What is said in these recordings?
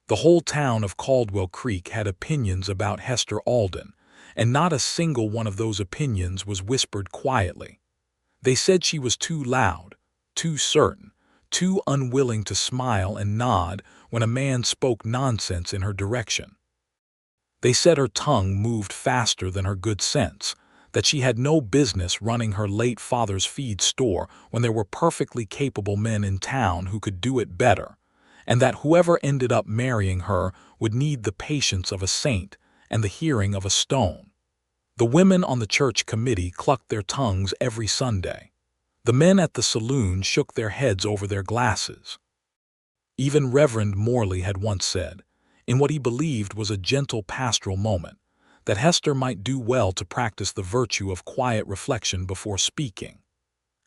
The whole town of Caldwell Creek had opinions about Hester Alden, and not a single one of those opinions was whispered quietly. They said she was too loud, too certain, too unwilling to smile and nod when a man spoke nonsense in her direction. They said her tongue moved faster than her good sense, that she had no business running her late father's feed store when there were perfectly capable men in town who could do it better, and that whoever ended up marrying her would need the patience of a saint and the hearing of a stone. The women on the church committee clucked their tongues every Sunday. The men at the saloon shook their heads over their glasses. Even Reverend Morley had once said, in what he believed was a gentle pastoral moment, that Hester might do well to practice the virtue of quiet reflection before speaking.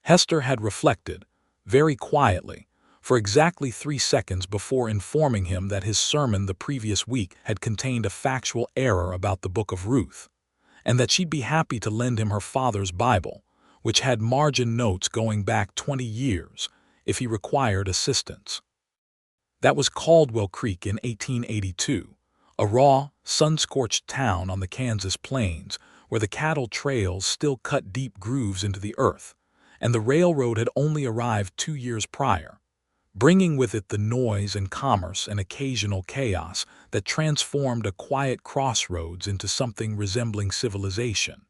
Hester had reflected, very quietly, for exactly 3 seconds before informing him that his sermon the previous week had contained a factual error about the book of Ruth, and that she'd be happy to lend him her father's Bible, which had margin notes going back 20 years, if he required assistance. That was Caldwell Creek in 1882, a raw, sun-scorched town on the Kansas plains where the cattle trails still cut deep grooves into the earth, and the railroad had only arrived 2 years prior, bringing with it the noise and commerce and occasional chaos that transformed a quiet crossroads into something resembling civilization.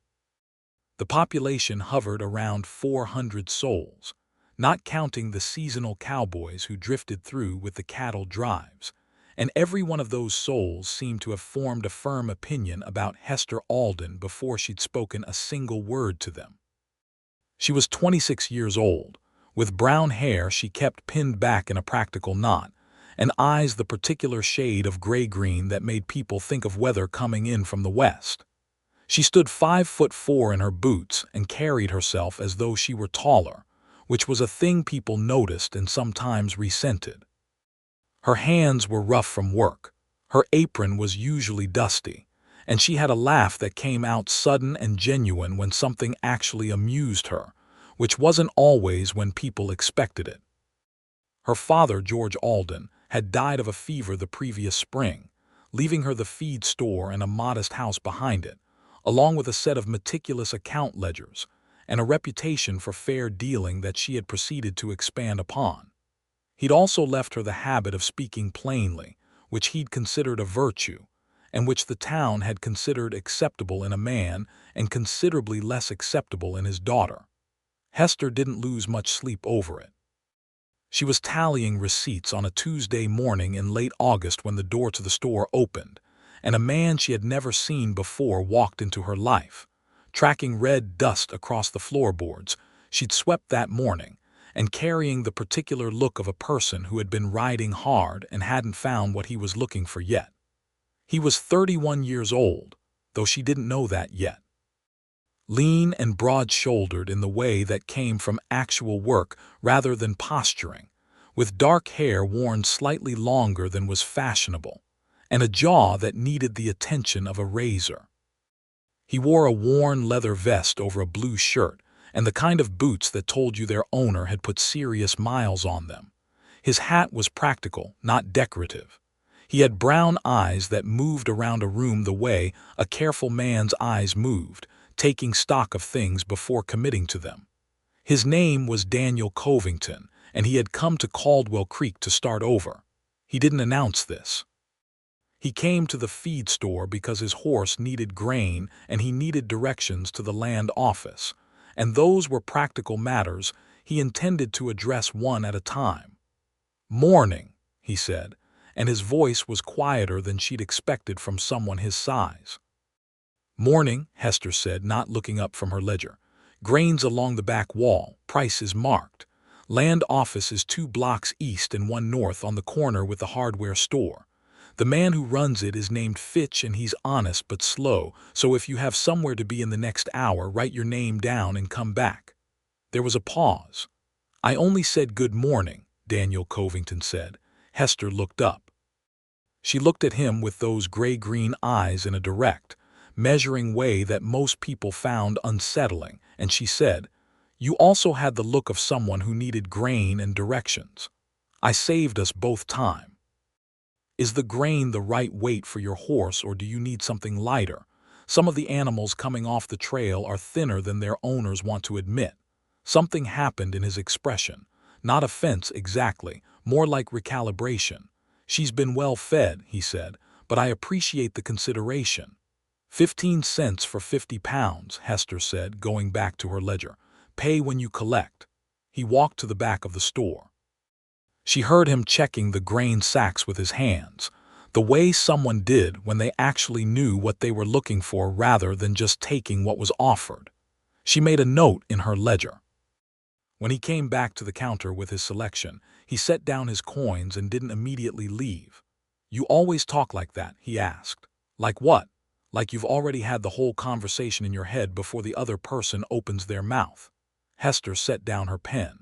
The population hovered around 400 souls, not counting the seasonal cowboys who drifted through with the cattle drives, and every one of those souls seemed to have formed a firm opinion about Hester Alden before she'd spoken a single word to them. She was 26 years old, with brown hair she kept pinned back in a practical knot, and eyes the particular shade of gray-green that made people think of weather coming in from the west. She stood 5'4" in her boots and carried herself as though she were taller, which was a thing people noticed and sometimes resented. Her hands were rough from work, her apron was usually dusty, and she had a laugh that came out sudden and genuine when something actually amused her, which wasn't always when people expected it. Her father, George Alden, had died of a fever the previous spring, leaving her the feed store and a modest house behind it, along with a set of meticulous account ledgers, and a reputation for fair dealing that she had proceeded to expand upon. He'd also left her the habit of speaking plainly, which he'd considered a virtue, and which the town had considered acceptable in a man and considerably less acceptable in his daughter. Hester didn't lose much sleep over it. She was tallying receipts on a Tuesday morning in late August when the door to the store opened, and a man she had never seen before walked into her life, tracking red dust across the floorboards she'd swept that morning, and carrying the particular look of a person who had been riding hard and hadn't found what he was looking for yet. He was 31 years old, though she didn't know that yet. Lean and broad-shouldered in the way that came from actual work rather than posturing, with dark hair worn slightly longer than was fashionable, and a jaw that needed the attention of a razor. He wore a worn leather vest over a blue shirt and the kind of boots that told you their owner had put serious miles on them. His hat was practical, not decorative. He had brown eyes that moved around a room the way a careful man's eyes moved, taking stock of things before committing to them. His name was Daniel Covington, and he had come to Caldwell Creek to start over. He didn't announce this. He came to the feed store because his horse needed grain and he needed directions to the land office, and those were practical matters he intended to address one at a time. "Morning," he said, and his voice was quieter than she'd expected from someone his size. "Morning," Hester said, not looking up from her ledger. "Grain's along the back wall. Price is marked. Land office is 2 blocks east and 1 north on the corner with the hardware store. The man who runs it is named Fitch and he's honest but slow, so if you have somewhere to be in the next hour, write your name down and come back." There was a pause. "I only said good morning," Daniel Covington said. Hester looked up. She looked at him with those gray-green eyes in a direct, measuring way that most people found unsettling, and she said, "You also had the look of someone who needed grain and directions. I saved us both time." Is the grain the right weight for your horse, or do you need something lighter? Some of the animals coming off the trail are thinner than their owners want to admit. Something happened in his expression. Not offense exactly, more like recalibration. She's been well fed, he said, but I appreciate the consideration. 15 cents for 50 pounds, Hester said, going back to her ledger. Pay when you collect. He walked to the back of the store. She heard him checking the grain sacks with his hands, the way someone did when they actually knew what they were looking for rather than just taking what was offered. She made a note in her ledger. When he came back to the counter with his selection, he set down his coins and didn't immediately leave. You always talk like that, he asked. Like what? Like you've already had the whole conversation in your head before the other person opens their mouth. Hester set down her pen.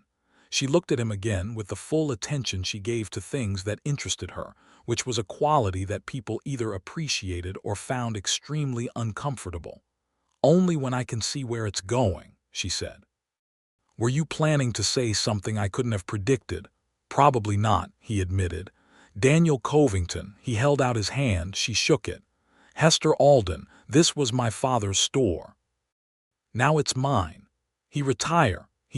She looked at him again with the full attention she gave to things that interested her, which was a quality that people either appreciated or found extremely uncomfortable. Only when I can see where it's going, she said. Were you planning to say something I couldn't have predicted? Probably not, he admitted. Daniel Covington, he held out his hand, she shook it. Hester Alden, this was my father's store. Now it's mine. He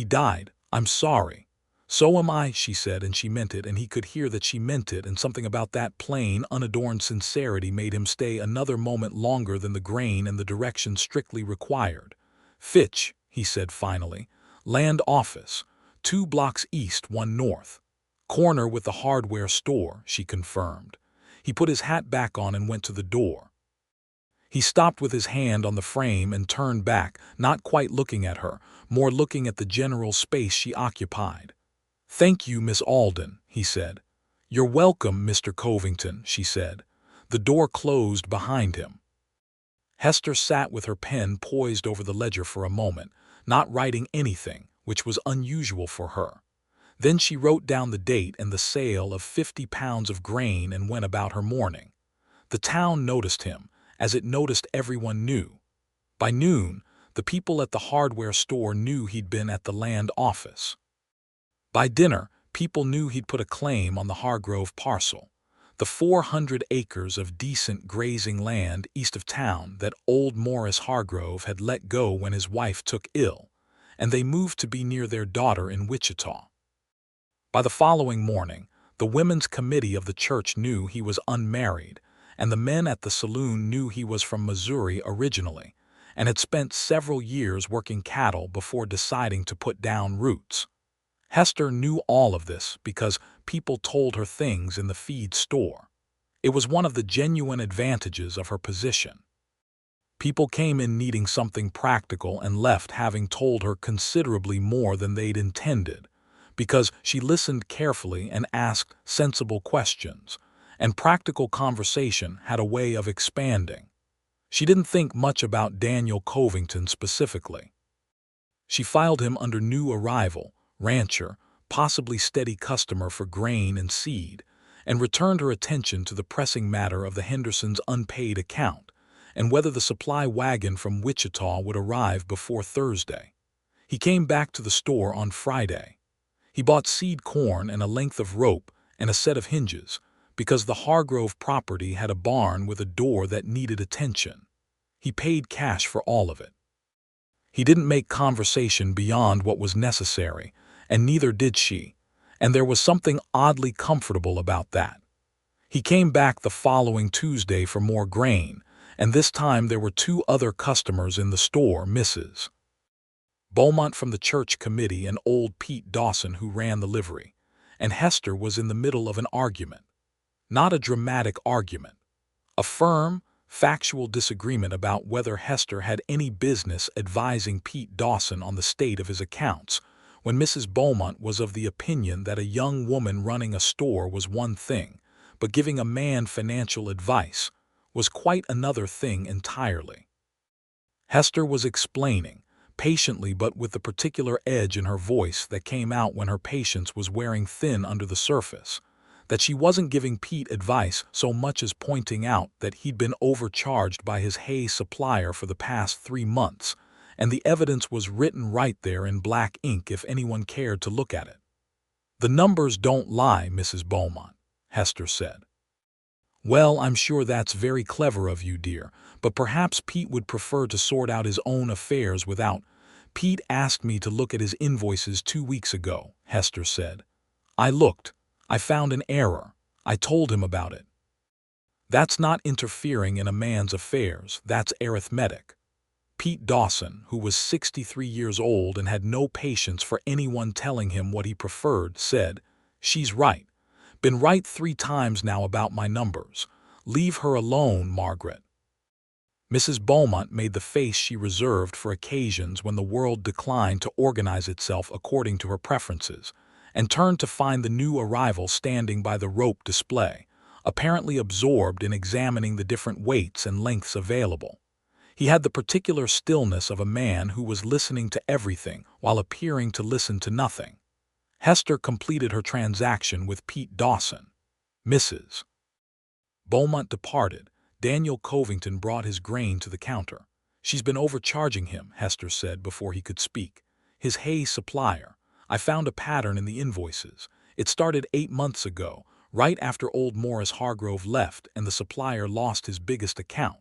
died, I'm sorry. So am I, she said, and she meant it, and he could hear that she meant it, and something about that plain, unadorned sincerity made him stay another moment longer than the grain and the direction strictly required. Fitch, he said finally. Land office. 2 blocks east, 1 north. Corner with the hardware store, she confirmed. He put his hat back on and went to the door. He stopped with his hand on the frame and turned back, not quite looking at her, more looking at the general space she occupied. Thank you, Miss Alden, he said. You're welcome, Mr. Covington, she said. The door closed behind him. Hester sat with her pen poised over the ledger for a moment, not writing anything, which was unusual for her. Then she wrote down the date and the sale of 50 pounds of grain and went about her morning. The town noticed him, as it noticed everyone new. By noon, the people at the hardware store knew he'd been at the land office. By dinner, people knew he'd put a claim on the Hargrove parcel, the 400 acres of decent grazing land east of town that old Morris Hargrove had let go when his wife took ill, and they moved to be near their daughter in Wichita. By the following morning, the women's committee of the church knew he was unmarried, and the men at the saloon knew he was from Missouri originally, and had spent several years working cattle before deciding to put down roots. Hester knew all of this because people told her things in the feed store. It was one of the genuine advantages of her position. People came in needing something practical and left having told her considerably more than they'd intended, because she listened carefully and asked sensible questions, and practical conversation had a way of expanding. She didn't think much about Daniel Covington specifically. She filed him under new arrival, rancher, possibly steady customer for grain and seed, and returned her attention to the pressing matter of the Hendersons' unpaid account, and whether the supply wagon from Wichita would arrive before Thursday. He came back to the store on Friday. He bought seed corn and a length of rope and a set of hinges, because the Hargrove property had a barn with a door that needed attention. He paid cash for all of it. He didn't make conversation beyond what was necessary, and neither did she, and there was something oddly comfortable about that. He came back the following Tuesday for more grain, and this time there were 2 other customers in the store, Mrs. Beaumont from the church committee and old Pete Dawson who ran the livery, and Hester was in the middle of an argument. Not a dramatic argument. A firm, factual disagreement about whether Hester had any business advising Pete Dawson on the state of his accounts, when Mrs. Beaumont was of the opinion that a young woman running a store was one thing, but giving a man financial advice was quite another thing entirely. Hester was explaining, patiently but with the particular edge in her voice that came out when her patience was wearing thin under the surface, that she wasn't giving Pete advice so much as pointing out that he'd been overcharged by his hay supplier for the past 3 months, and the evidence was written right there in black ink if anyone cared to look at it. The numbers don't lie, Mrs. Beaumont, Hester said. Well, I'm sure that's very clever of you, dear, but perhaps Pete would prefer to sort out his own affairs without. Pete asked me to look at his invoices 2 weeks ago, Hester said. I looked. I found an error. I told him about it. That's not interfering in a man's affairs, that's arithmetic. Pete Dawson, who was 63 years old and had no patience for anyone telling him what he preferred, said, "She's right. Been right 3 times now about my numbers. Leave her alone, Margaret." Mrs. Beaumont made the face she reserved for occasions when the world declined to organize itself according to her preferences, and turned to find the new arrival standing by the rope display, apparently absorbed in examining the different weights and lengths available. He had the particular stillness of a man who was listening to everything while appearing to listen to nothing. Hester completed her transaction with Pete Dawson. Mrs. Beaumont departed. Daniel Covington brought his grain to the counter. "She's been overcharging him," Hester said before he could speak. "His hay supplier. I found a pattern in the invoices. It started 8 months ago, right after old Morris Hargrove left and the supplier lost his biggest account.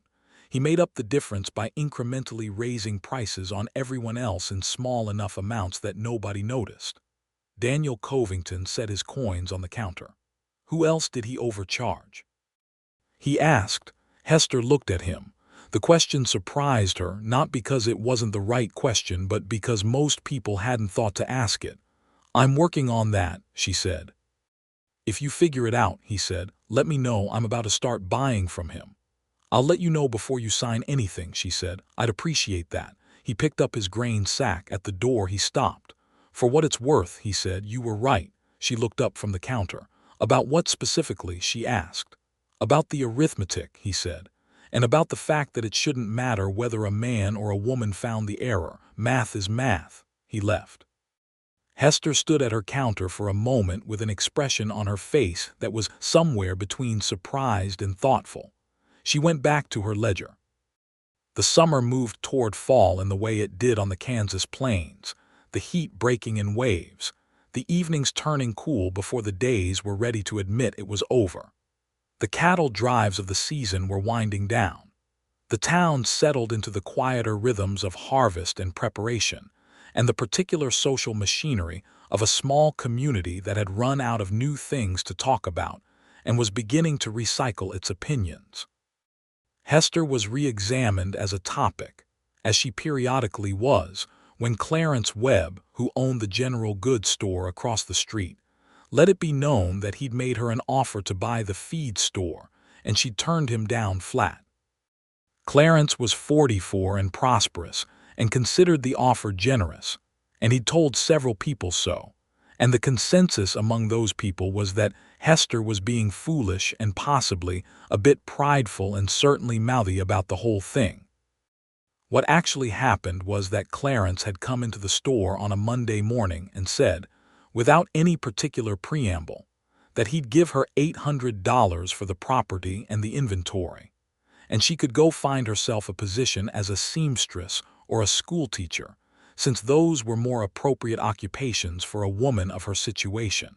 He made up the difference by incrementally raising prices on everyone else in small enough amounts that nobody noticed." Daniel Covington set his coins on the counter. "Who else did he overcharge?" he asked. Hester looked at him. The question surprised her, not because it wasn't the right question, but because most people hadn't thought to ask it. "I'm working on that," she said. "If you figure it out," he said, "let me know. I'm about to start buying from him." "I'll let you know before you sign anything," she said. "I'd appreciate that." He picked up his grain sack. At the door he stopped. "For what it's worth," he said, "you were right." She looked up from the counter. "About what specifically?" she asked. "About the arithmetic," he said, "and about the fact that it shouldn't matter whether a man or a woman found the error. Math is math." He left. Hester stood at her counter for a moment with an expression on her face that was somewhere between surprised and thoughtful. She went back to her ledger. The summer moved toward fall in the way it did on the Kansas plains, the heat breaking in waves, the evenings turning cool before the days were ready to admit it was over. The cattle drives of the season were winding down. The town settled into the quieter rhythms of harvest and preparation, and the particular social machinery of a small community that had run out of new things to talk about and was beginning to recycle its opinions. Hester was re-examined as a topic, as she periodically was, when Clarence Webb, who owned the general goods store across the street, let it be known that he'd made her an offer to buy the feed store, and she'd turned him down flat. Clarence was 44 and prosperous, and considered the offer generous, and he'd told several people so, and the consensus among those people was that Hester was being foolish and possibly a bit prideful and certainly mouthy about the whole thing. What actually happened was that Clarence had come into the store on a Monday morning and said, without any particular preamble, that he'd give her $800 for the property and the inventory, and she could go find herself a position as a seamstress or a schoolteacher, since those were more appropriate occupations for a woman of her situation.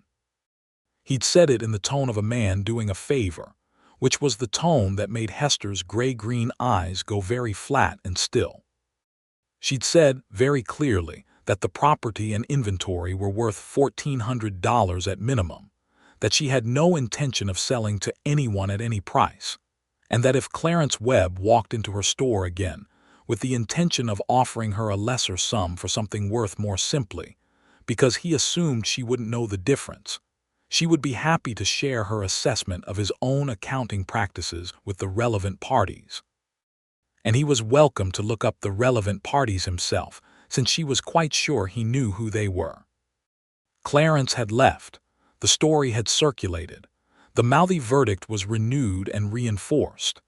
He'd said it in the tone of a man doing a favor, which was the tone that made Hester's gray-green eyes go very flat and still. She'd said, very clearly, that the property and inventory were worth $1,400 at minimum, that she had no intention of selling to anyone at any price, and that if Clarence Webb walked into her store again with the intention of offering her a lesser sum for something worth more simply, because he assumed she wouldn't know the difference, she would be happy to share her assessment of his own accounting practices with the relevant parties. And he was welcome to look up the relevant parties himself, since she was quite sure he knew who they were. Clarence had left. The story had circulated. The Mouthy verdict was renewed and reinforced.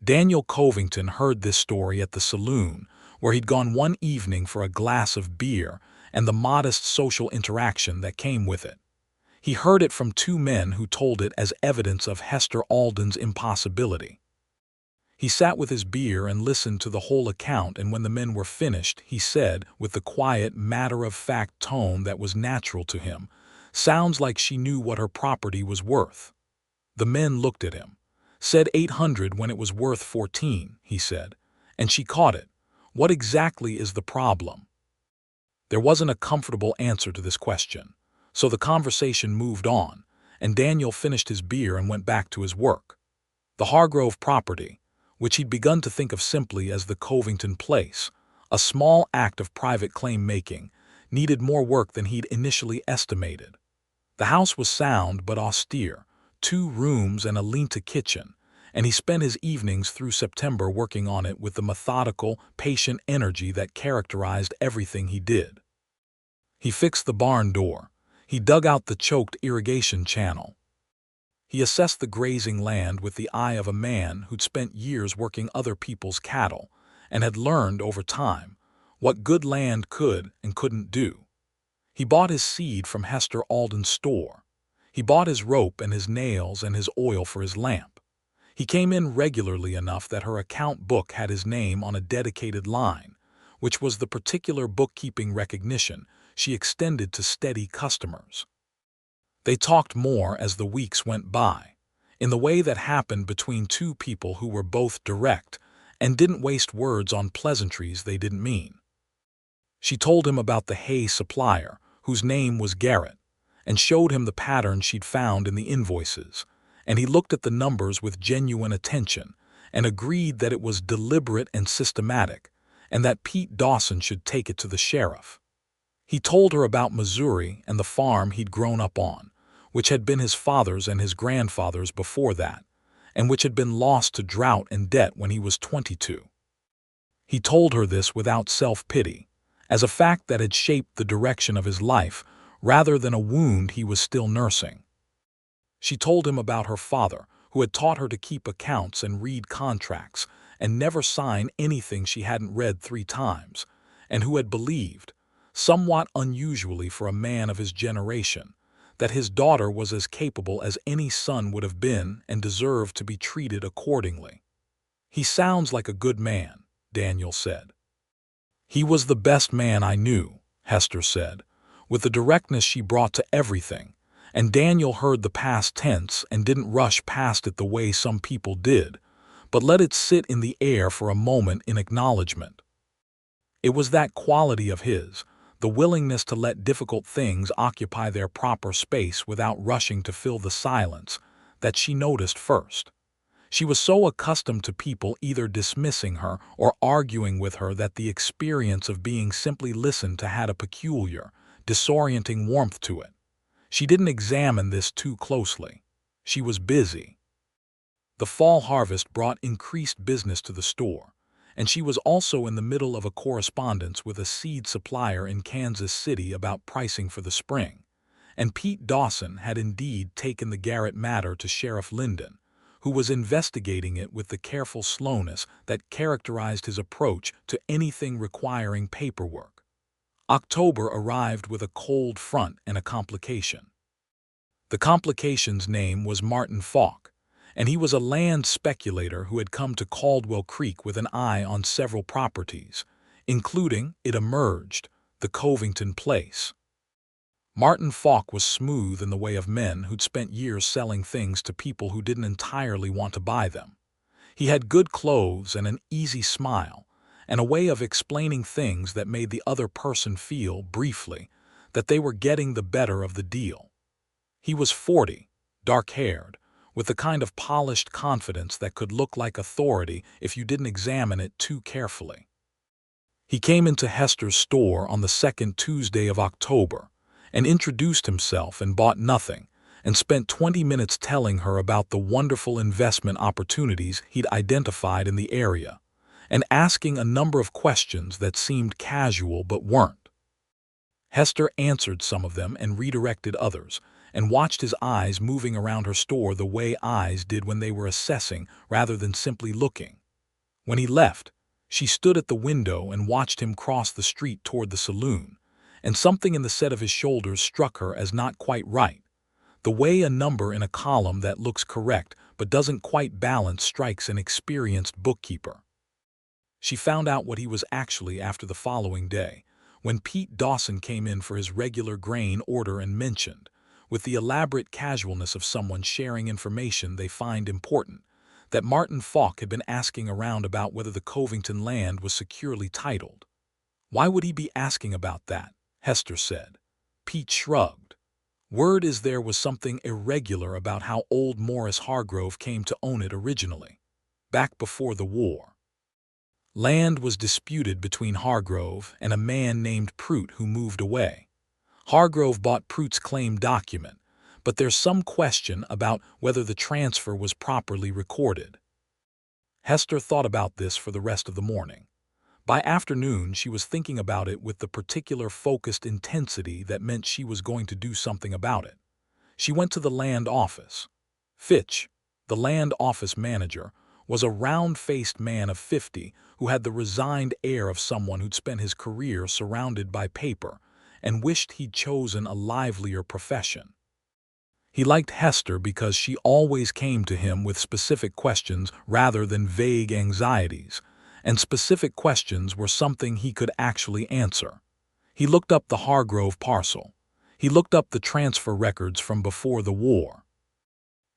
Daniel Covington heard this story at the saloon, where he'd gone one evening for a glass of beer and the modest social interaction that came with it. He heard it from 2 men who told it as evidence of Hester Alden's impossibility. He sat with his beer and listened to the whole account, and when the men were finished, he said, with the quiet, matter-of-fact tone that was natural to him, "Sounds like she knew what her property was worth." The men looked at him. Said 800 when it was worth 14, he said. And she caught it. What exactly is the problem? There wasn't a comfortable answer to this question, so the conversation moved on, and Daniel finished his beer and went back to his work. The Hargrove property, which he'd begun to think of simply as the Covington place, a small act of private claim-making, needed more work than he'd initially estimated. The house was sound but austere, 2 rooms and a lean-to kitchen, and he spent his evenings through September working on it with the methodical, patient energy that characterized everything he did. He fixed the barn door. He dug out the choked irrigation channel. He assessed the grazing land with the eye of a man who'd spent years working other people's cattle and had learned over time what good land could and couldn't do. He bought his seed from Hester Alden's store. He bought his rope and his nails and his oil for his lamp. He came in regularly enough that her account book had his name on a dedicated line, which was the particular bookkeeping recognition she extended to steady customers. They talked more as the weeks went by, in the way that happened between 2 people who were both direct and didn't waste words on pleasantries they didn't mean. She told him about the hay supplier, whose name was Garrett, and showed him the pattern she'd found in the invoices, and he looked at the numbers with genuine attention and agreed that it was deliberate and systematic, and that Pete Dawson should take it to the sheriff. He told her about Missouri and the farm he'd grown up on, which had been his father's and his grandfather's before that, and which had been lost to drought and debt when he was 22. He told her this without self-pity, as a fact that had shaped the direction of his life rather than a wound he was still nursing. She told him about her father, who had taught her to keep accounts and read contracts and never sign anything she hadn't read 3 times, and who had believed, somewhat unusually for a man of his generation, that his daughter was as capable as any son would have been and deserved to be treated accordingly. "He sounds like a good man," Daniel said. "He was the best man I knew," Hester said, with the directness she brought to everything, and Daniel heard the past tense and didn't rush past it the way some people did, but let it sit in the air for a moment in acknowledgement. It was that quality of his, the willingness to let difficult things occupy their proper space without rushing to fill the silence, that she noticed first. She was so accustomed to people either dismissing her or arguing with her that the experience of being simply listened to had a peculiar, disorienting warmth to it. She didn't examine this too closely. She was busy. The fall harvest brought increased business to the store, and she was also in the middle of a correspondence with a seed supplier in Kansas City about pricing for the spring, and Pete Dawson had indeed taken the Garrett matter to Sheriff Linden, who was investigating it with the careful slowness that characterized his approach to anything requiring paperwork. October arrived with a cold front and a complication. The complication's name was Martin Falk, and he was a land speculator who had come to Caldwell Creek with an eye on several properties, including, it emerged, the Covington place. Martin Falk was smooth in the way of men who'd spent years selling things to people who didn't entirely want to buy them. He had good clothes and an easy smile, and a way of explaining things that made the other person feel, briefly, that they were getting the better of the deal. He was 40, dark-haired, with the kind of polished confidence that could look like authority if you didn't examine it too carefully. He came into Hester's store on the 2nd Tuesday of October and introduced himself and bought nothing, and spent 20 minutes telling her about the wonderful investment opportunities he'd identified in the area, and asking a number of questions that seemed casual but weren't. Hester answered some of them and redirected others, and watched his eyes moving around her store the way eyes did when they were assessing rather than simply looking. When he left, she stood at the window and watched him cross the street toward the saloon, and something in the set of his shoulders struck her as not quite right, the way a number in a column that looks correct but doesn't quite balance strikes an experienced bookkeeper. She found out what he was actually after the following day, when Pete Dawson came in for his regular grain order and mentioned, with the elaborate casualness of someone sharing information they find important, that Martin Falk had been asking around about whether the Covington land was securely titled. Why would he be asking about that? Hester said. Pete shrugged. Word is there was something irregular about how old Morris Hargrove came to own it originally, back before the war. Land was disputed between Hargrove and a man named Prout who moved away. Hargrove bought Prout's claim document, but there's some question about whether the transfer was properly recorded. Hester thought about this for the rest of the morning. By afternoon, she was thinking about it with the particular focused intensity that meant she was going to do something about it. She went to the land office. Fitch, the land office manager, was a round-faced man of 50 who had the resigned air of someone who'd spent his career surrounded by paper and wished he'd chosen a livelier profession. He liked Hester because she always came to him with specific questions rather than vague anxieties, and specific questions were something he could actually answer. He looked up the Hargrove parcel. He looked up the transfer records from before the war.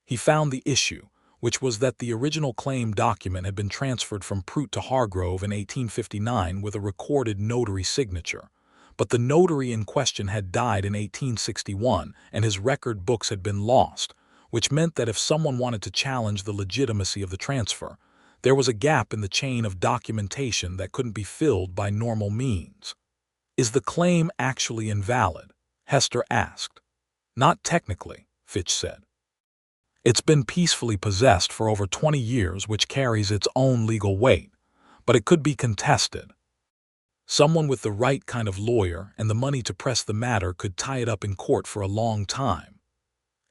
He found the issue, which was that the original claim document had been transferred from Prout to Hargrove in 1859 with a recorded notary signature, but the notary in question had died in 1861 and his record books had been lost, which meant that if someone wanted to challenge the legitimacy of the transfer, there was a gap in the chain of documentation that couldn't be filled by normal means. Is the claim actually invalid? Hester asked. Not technically, Fitch said. It's been peacefully possessed for over 20 years, which carries its own legal weight, but it could be contested. Someone with the right kind of lawyer and the money to press the matter could tie it up in court for a long time.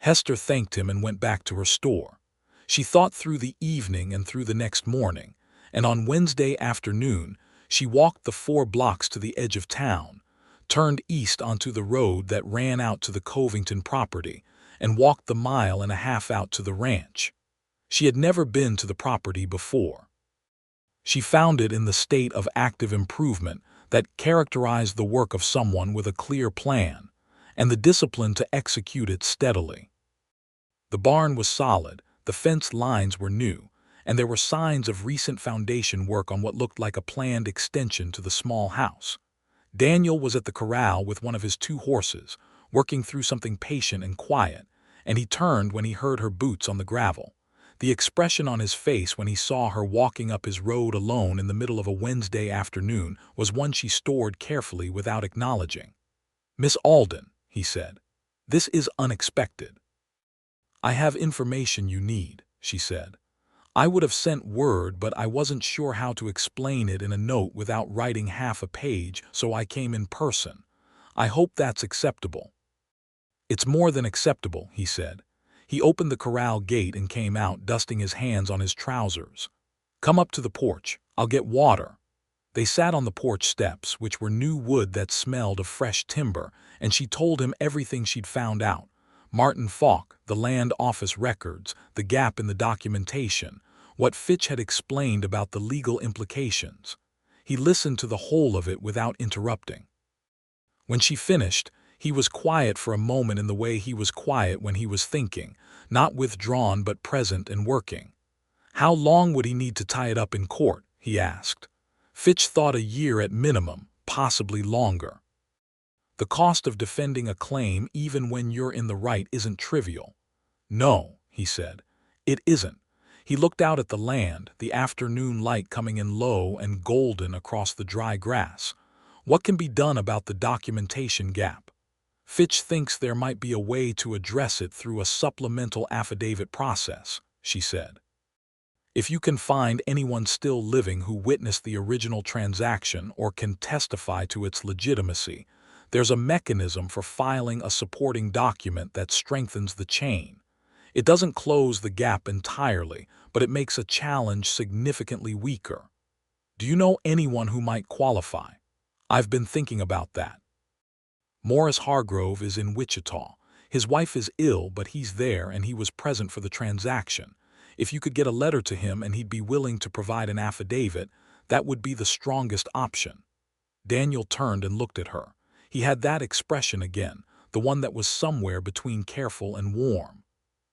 Hester thanked him and went back to her store. She thought through the evening and through the next morning, and on Wednesday afternoon she walked the 4 blocks to the edge of town, turned east onto the road that ran out to the Covington property, and walked the 1.5 miles out to the ranch. She had never been to the property before. She found it in the state of active improvement that characterized the work of someone with a clear plan and the discipline to execute it steadily. The barn was solid, the fence lines were new, and there were signs of recent foundation work on what looked like a planned extension to the small house. Daniel was at the corral with one of his 2 horses, working through something patient and quiet, and he turned when he heard her boots on the gravel. The expression on his face when he saw her walking up his road alone in the middle of a Wednesday afternoon was one she stored carefully without acknowledging. "Miss Alden," he said, "this is unexpected." "I have information you need," she said. "I would have sent word, but I wasn't sure how to explain it in a note without writing half a page, so I came in person. I hope that's acceptable." "It's more than acceptable," he said. He opened the corral gate and came out, dusting his hands on his trousers. "Come up to the porch. I'll get water." They sat on the porch steps, which were new wood that smelled of fresh timber, and she told him everything she'd found out. Martin Falk, the land office records, the gap in the documentation, what Fitch had explained about the legal implications. He listened to the whole of it without interrupting. When she finished, he was quiet for a moment in the way he was quiet when he was thinking, not withdrawn but present and working. How long would he need to tie it up in court, he asked. Fitch thought a year at minimum, possibly longer. The cost of defending a claim even when you're in the right isn't trivial. "No," he said, "it isn't." He looked out at the land, the afternoon light coming in low and golden across the dry grass. What can be done about the documentation gap? Fitch thinks there might be a way to address it through a supplemental affidavit process, she said. If you can find anyone still living who witnessed the original transaction or can testify to its legitimacy, there's a mechanism for filing a supporting document that strengthens the chain. It doesn't close the gap entirely, but it makes a challenge significantly weaker. Do you know anyone who might qualify? I've been thinking about that. Morris Hargrove is in Wichita. His wife is ill, but he's there and he was present for the transaction. If you could get a letter to him and he'd be willing to provide an affidavit, that would be the strongest option. Daniel turned and looked at her. He had that expression again, the one that was somewhere between careful and warm.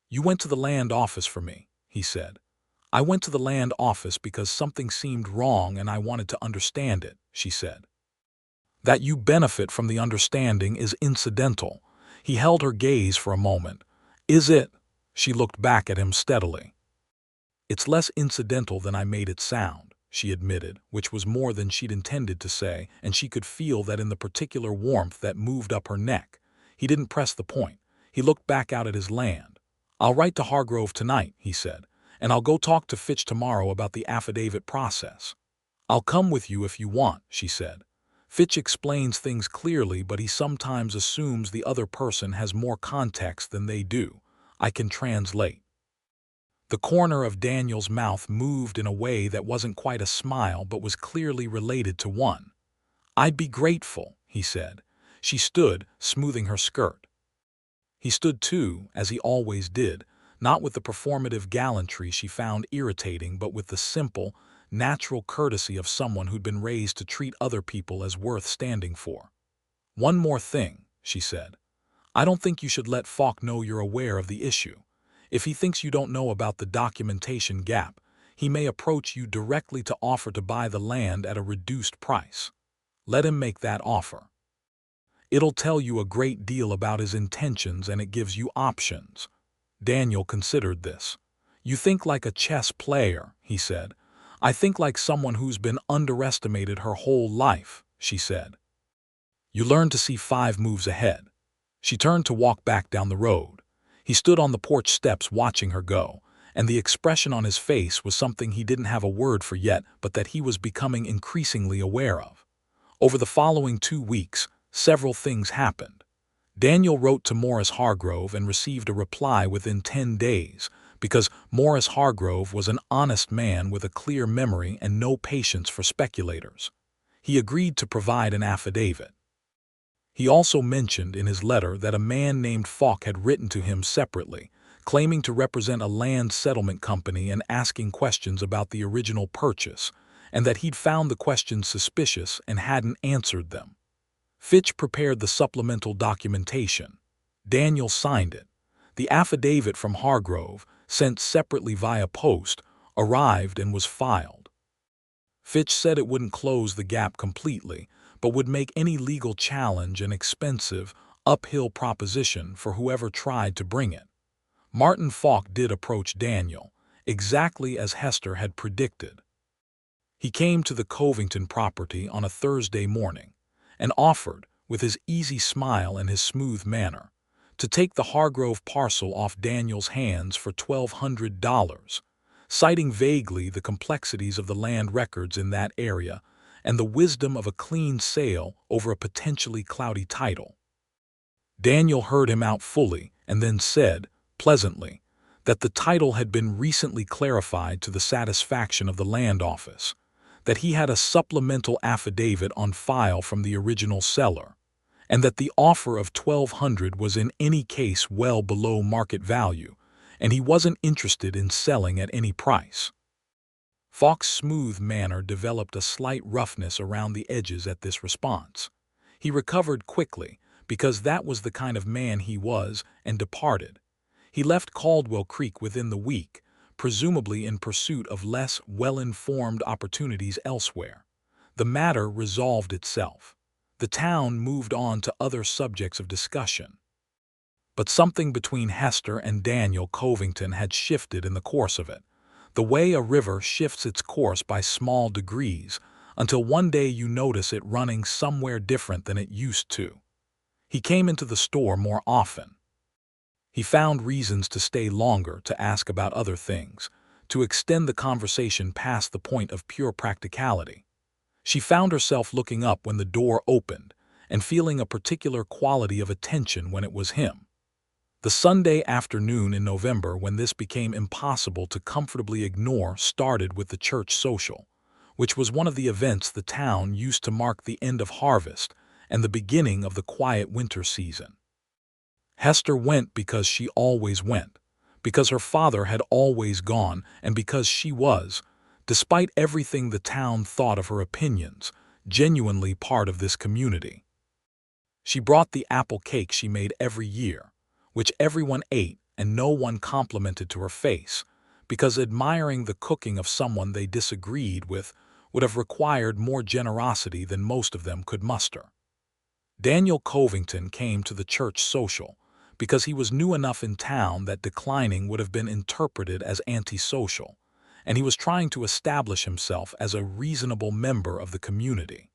"You went to the land office for me," he said. "I went to the land office because something seemed wrong and I wanted to understand it," she said. "That you benefit from the understanding is incidental." He held her gaze for a moment. "Is it?" She looked back at him steadily. "It's less incidental than I made it sound," she admitted, which was more than she'd intended to say, and she could feel that in the particular warmth that moved up her neck. He didn't press the point. He looked back out at his land. "I'll write to Hargrove tonight," he said, "and I'll go talk to Fitch tomorrow about the affidavit process." "I'll come with you if you want," she said. "Fitch explains things clearly, but he sometimes assumes the other person has more context than they do. I can translate." The corner of Daniel's mouth moved in a way that wasn't quite a smile but was clearly related to one. "I'd be grateful," he said. She stood, smoothing her skirt. He stood too, as he always did, not with the performative gallantry she found irritating but with the simple, natural courtesy of someone who'd been raised to treat other people as worth standing for. "One more thing," she said. "I don't think you should let Falk know you're aware of the issue. If he thinks you don't know about the documentation gap, he may approach you directly to offer to buy the land at a reduced price. Let him make that offer. It'll tell you a great deal about his intentions and it gives you options." Daniel considered this. "You think like a chess player," he said. "I think like someone who's been underestimated her whole life," she said. "You learn to see 5 moves ahead." She turned to walk back down the road. He stood on the porch steps watching her go, and the expression on his face was something he didn't have a word for yet but that he was becoming increasingly aware of. Over the following 2 weeks, several things happened. Daniel wrote to Morris Hargrove and received a reply within 10 days, because Morris Hargrove was an honest man with a clear memory and no patience for speculators. He agreed to provide an affidavit. He also mentioned in his letter that a man named Falk had written to him separately, claiming to represent a land settlement company and asking questions about the original purchase, and that he'd found the questions suspicious and hadn't answered them. Fitch prepared the supplemental documentation. Daniel signed it. The affidavit from Hargrove, sent separately via post, arrived and was filed. Fitch said it wouldn't close the gap completely, but would make any legal challenge an expensive, uphill proposition for whoever tried to bring it. Martin Falk did approach Daniel, exactly as Hester had predicted. He came to the Covington property on a Thursday morning and offered, with his easy smile and his smooth manner, to take the Hargrove parcel off Daniel's hands for $1,200, citing vaguely the complexities of the land records in that area and the wisdom of a clean sale over a potentially cloudy title. Daniel heard him out fully and then said, pleasantly, that the title had been recently clarified to the satisfaction of the land office, that he had a supplemental affidavit on file from the original seller, and that the offer of $1,200 was in any case well below market value, and he wasn't interested in selling at any price. Falk's smooth manner developed a slight roughness around the edges at this response. He recovered quickly, because that was the kind of man he was, and departed. He left Caldwell Creek within the week, presumably in pursuit of less well-informed opportunities elsewhere. The matter resolved itself. The town moved on to other subjects of discussion. But something between Hester and Daniel Covington had shifted in the course of it, the way a river shifts its course by small degrees, until one day you notice it running somewhere different than it used to. He came into the store more often. He found reasons to stay longer, to ask about other things, to extend the conversation past the point of pure practicality. She found herself looking up when the door opened and feeling a particular quality of attention when it was him. The Sunday afternoon in November when this became impossible to comfortably ignore started with the church social, which was one of the events the town used to mark the end of harvest and the beginning of the quiet winter season. Hester went because she always went, because her father had always gone, and because she was, despite everything the town thought of her opinions, genuinely part of this community. She brought the apple cake she made every year, which everyone ate and no one complimented to her face, because admiring the cooking of someone they disagreed with would have required more generosity than most of them could muster. Daniel Covington came to the church social because he was new enough in town that declining would have been interpreted as antisocial, and he was trying to establish himself as a reasonable member of the community.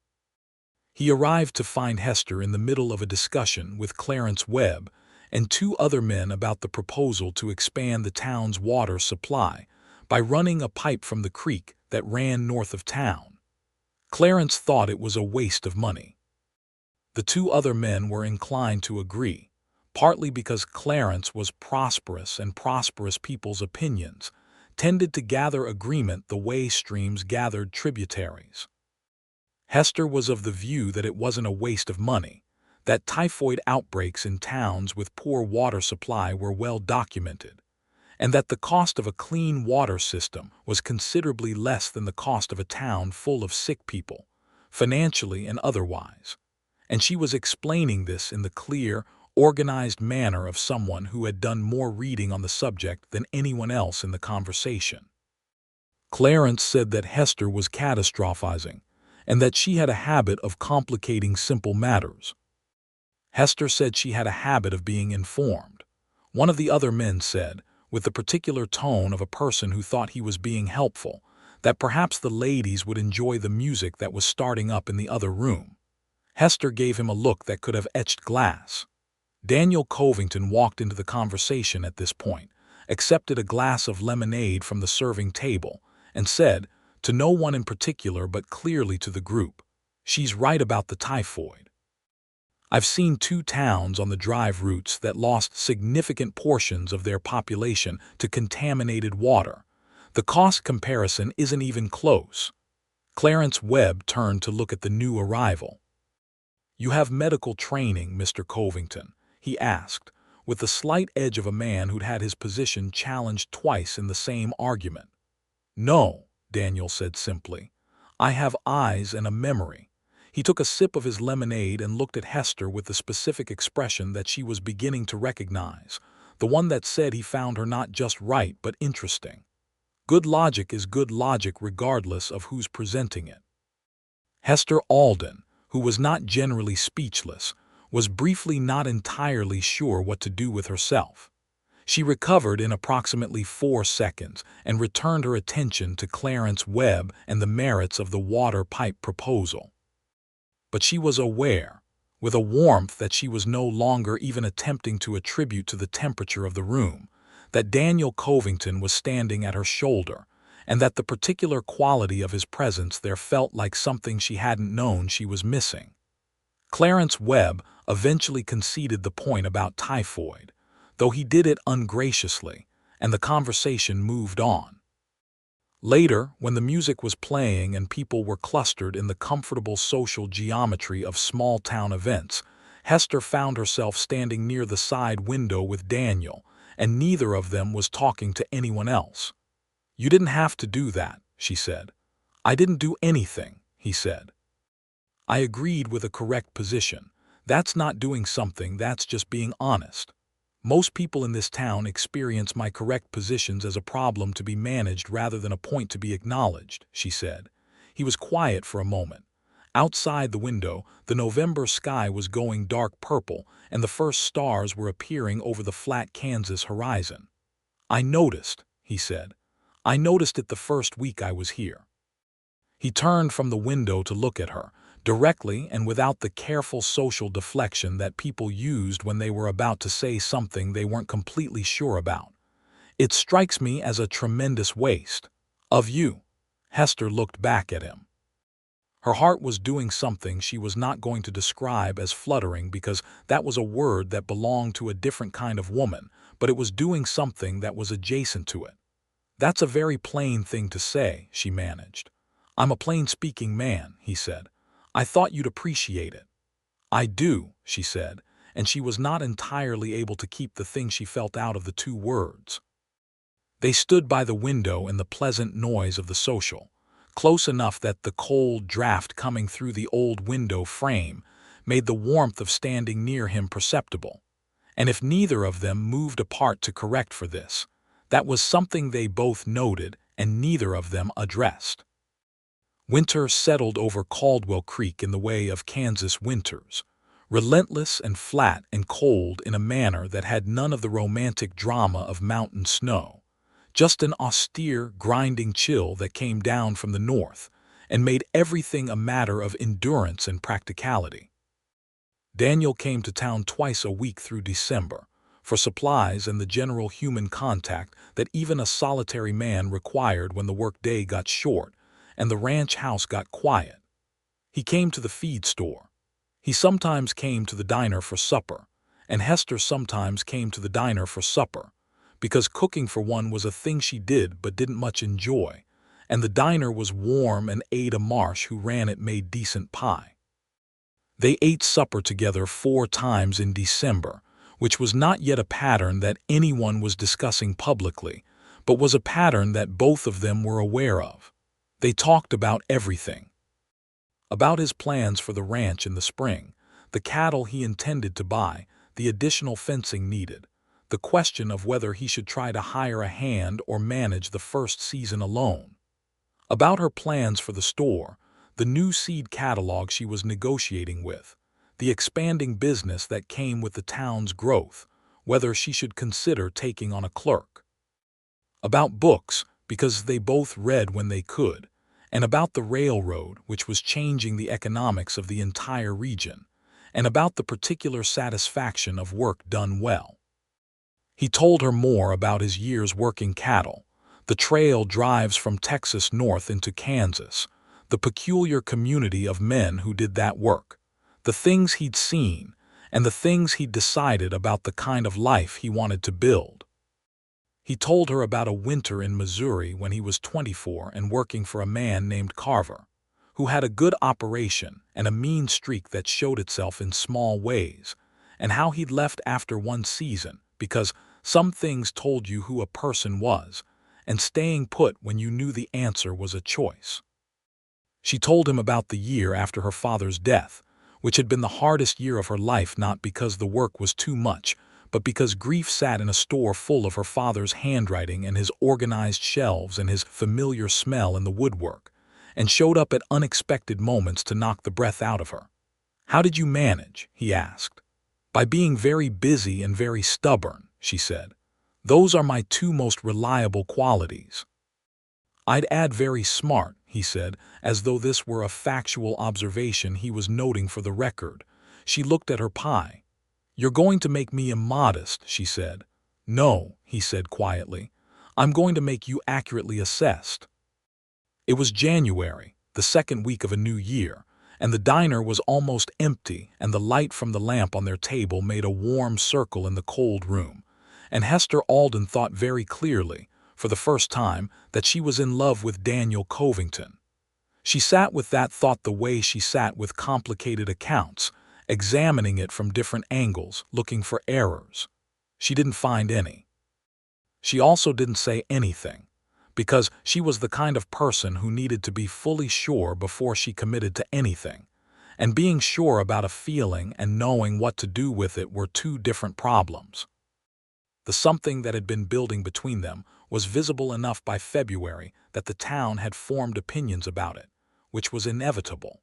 He arrived to find Hester in the middle of a discussion with Clarence Webb and two other men about the proposal to expand the town's water supply by running a pipe from the creek that ran north of town. Clarence thought it was a waste of money. The two other men were inclined to agree, partly because Clarence was prosperous and prosperous people's opinions tended to gather agreement the way streams gathered tributaries. Hester was of the view that it wasn't a waste of money, that typhoid outbreaks in towns with poor water supply were well documented, and that the cost of a clean water system was considerably less than the cost of a town full of sick people, financially and otherwise. And she was explaining this in the clear, organized manner of someone who had done more reading on the subject than anyone else in the conversation. Clarence said that Hester was catastrophizing, and that she had a habit of complicating simple matters. Hester said she had a habit of being informed. One of the other men said, with the particular tone of a person who thought he was being helpful, that perhaps the ladies would enjoy the music that was starting up in the other room. Hester gave him a look that could have etched glass. Daniel Covington walked into the conversation at this point, accepted a glass of lemonade from the serving table, and said, to no one in particular but clearly to the group, "She's right about the typhoid. I've seen two towns on the drive routes that lost significant portions of their population to contaminated water. The cost comparison isn't even close." Clarence Webb turned to look at the new arrival. "You have medical training, Mr. Covington?" he asked, with the slight edge of a man who'd had his position challenged twice in the same argument. "No," Daniel said simply. "I have eyes and a memory." He took a sip of his lemonade and looked at Hester with the specific expression that she was beginning to recognize, the one that said he found her not just right but interesting. Good logic is good logic regardless of who's presenting it. Hester Alden, who was not generally speechless, was briefly not entirely sure what to do with herself. She recovered in approximately 4 seconds and returned her attention to Clarence Webb and the merits of the water pipe proposal. But she was aware, with a warmth that she was no longer even attempting to attribute to the temperature of the room, that Daniel Covington was standing at her shoulder, and that the particular quality of his presence there felt like something she hadn't known she was missing. Clarence Webb eventually conceded the point about typhoid, though he did it ungraciously, and the conversation moved on. Later, when the music was playing and people were clustered in the comfortable social geometry of small-town events, Hester found herself standing near the side window with Daniel, and neither of them was talking to anyone else. "You didn't have to do that," she said. "I didn't do anything," he said. I agreed with a correct position. That's not doing something, that's just being honest. Most people in this town experience my correct positions as a problem to be managed rather than a point to be acknowledged, she said. He was quiet for a moment. Outside the window, the November sky was going dark purple, and the first stars were appearing over the flat Kansas horizon. "I noticed," he said. "I noticed it the first week I was here." He turned from the window to look at her, directly and without the careful social deflection that people used when they were about to say something they weren't completely sure about. "It strikes me as a tremendous waste of you." Hester looked back at him. Her heart was doing something she was not going to describe as fluttering because that was a word that belonged to a different kind of woman, but it was doing something that was adjacent to it. "That's a very plain thing to say," she managed. "I'm a plain-speaking man," he said. "I thought you'd appreciate it." "I do," she said, and she was not entirely able to keep the thing she felt out of the two words. They stood by the window in the pleasant noise of the social, close enough that the cold draft coming through the old window frame made the warmth of standing near him perceptible. And if neither of them moved apart to correct for this, That was something they both noted and neither of them addressed. Winter settled over Caldwell Creek in the way of Kansas winters, relentless and flat and cold in a manner that had none of the romantic drama of mountain snow, just an austere, grinding chill that came down from the north and made everything a matter of endurance and practicality. Daniel came to town twice a week through December, for supplies and the general human contact that even a solitary man required when the workday got short and the ranch house got quiet. He came to the feed store. He sometimes came to the diner for supper, and Hester sometimes came to the diner for supper, because cooking for one was a thing she did but didn't much enjoy, and the diner was warm and Ada Marsh, who ran it, made decent pie. They ate supper together 4 times in December, which was not yet a pattern that anyone was discussing publicly, but was a pattern that both of them were aware of. They talked about everything. About his plans for the ranch in the spring, the cattle he intended to buy, the additional fencing needed, the question of whether he should try to hire a hand or manage the first season alone. About her plans for the store, the new seed catalog she was negotiating with, the expanding business that came with the town's growth, whether she should consider taking on a clerk. About books, because they both read when they could, and about the railroad, which was changing the economics of the entire region, and about the particular satisfaction of work done well. He told her more about his years working cattle, the trail drives from Texas north into Kansas, the peculiar community of men who did that work, the things he'd seen, and the things he'd decided about the kind of life he wanted to build. He told her about a winter in Missouri when he was 24 and working for a man named Carver, who had a good operation and a mean streak that showed itself in small ways, and how he'd left after one season because some things told you who a person was, and staying put when you knew the answer was a choice. She told him about the year after her father's death, which had been the hardest year of her life, not because the work was too much, but because grief sat in a store full of her father's handwriting and his organized shelves and his familiar smell in the woodwork, and showed up at unexpected moments to knock the breath out of her. "How did you manage?" he asked. "By being very busy and very stubborn," she said. "Those are my 2 most reliable qualities." "I'd add very smart," he said, as though this were a factual observation he was noting for the record. She looked at her pie. "You're going to make me immodest," she said. "No," he said quietly. "I'm going to make you accurately assessed." It was January, the 2nd week of a new year, and the diner was almost empty, and the light from the lamp on their table made a warm circle in the cold room, and Hester Alden thought very clearly, for the first time, that she was in love with Daniel Covington. She sat with that thought the way she sat with complicated accounts, examining it from different angles, looking for errors. She didn't find any. She also didn't say anything, because she was the kind of person who needed to be fully sure before she committed to anything, and being sure about a feeling and knowing what to do with it were 2 different problems. The something that had been building between them was visible enough by February that the town had formed opinions about it, which was inevitable.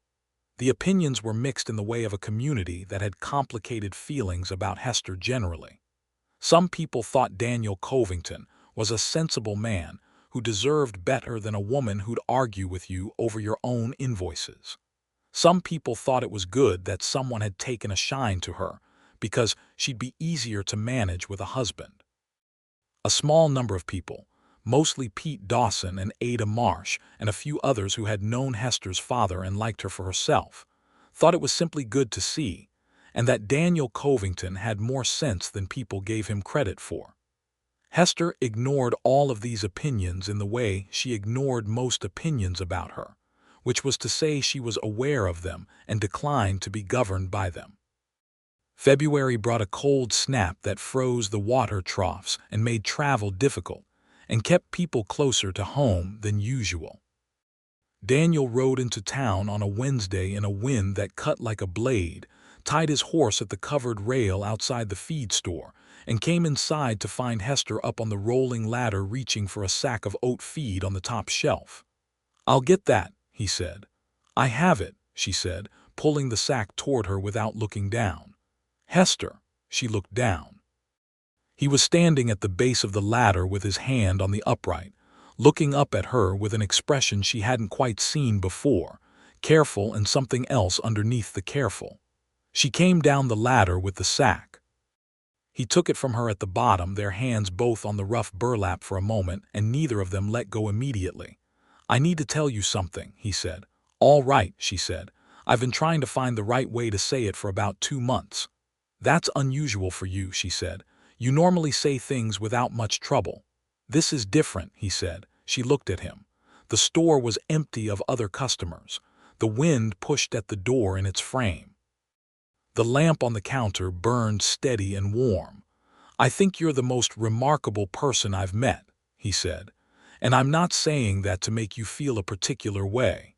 The opinions were mixed in the way of a community that had complicated feelings about Hester generally. Some people thought Daniel Covington was a sensible man who deserved better than a woman who'd argue with you over your own invoices. Some people thought it was good that someone had taken a shine to her because she'd be easier to manage with a husband. A small number of people, mostly Pete Dawson and Ada Marsh and a few others who had known Hester's father and liked her for herself, thought it was simply good to see, and that Daniel Covington had more sense than people gave him credit for. Hester ignored all of these opinions in the way she ignored most opinions about her, which was to say she was aware of them and declined to be governed by them. February brought a cold snap that froze the water troughs and made travel difficult, and kept people closer to home than usual. Daniel rode into town on a Wednesday in a wind that cut like a blade, tied his horse at the covered rail outside the feed store, and came inside to find Hester up on the rolling ladder reaching for a sack of oat feed on the top shelf. "I'll get that," he said. "I have it," she said, pulling the sack toward her without looking down. "Hester," she looked down. He was standing at the base of the ladder with his hand on the upright, looking up at her with an expression she hadn't quite seen before, careful and something else underneath the careful. She came down the ladder with the sack. He took it from her at the bottom, their hands both on the rough burlap for a moment, and neither of them let go immediately. "I need to tell you something," he said. "All right," she said. "I've been trying to find the right way to say it for about 2 months. "That's unusual for you," she said. "You normally say things without much trouble." "This is different," he said. She looked at him. The store was empty of other customers. The wind pushed at the door in its frame. The lamp on the counter burned steady and warm. "I think you're the most remarkable person I've met," he said. "And I'm not saying that to make you feel a particular way.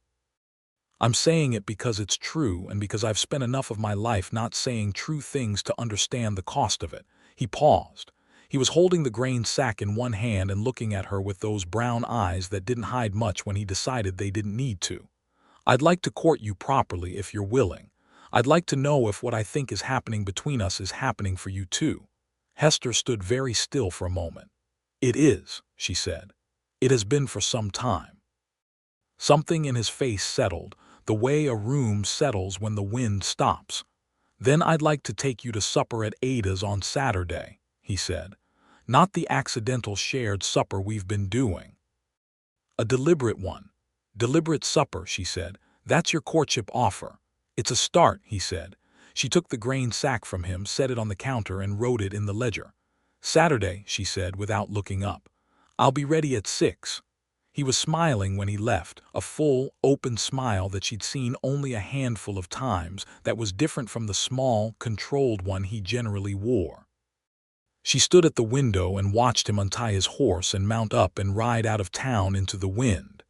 I'm saying it because it's true and because I've spent enough of my life not saying true things to understand the cost of it." He paused. He was holding the grain sack in one hand and looking at her with those brown eyes that didn't hide much when he decided they didn't need to. "I'd like to court you properly if you're willing. I'd like to know if what I think is happening between us is happening for you too." Hester stood very still for a moment. "It is," she said. "It has been for some time." Something in his face settled, the way a room settles when the wind stops. "Then I'd like to take you to supper at Ada's on Saturday," he said. "Not the accidental shared supper we've been doing. A deliberate one." "Deliberate supper," she said. "That's your courtship offer." "It's a start," he said. She took the grain sack from him, set it on the counter, and wrote it in the ledger. "Saturday," she said without looking up. "I'll be ready at 6. He was smiling when he left, a full, open smile that she'd seen only a handful of times, that was different from the small, controlled one he generally wore. She stood at the window and watched him untie his horse and mount up and ride out of town into the wind.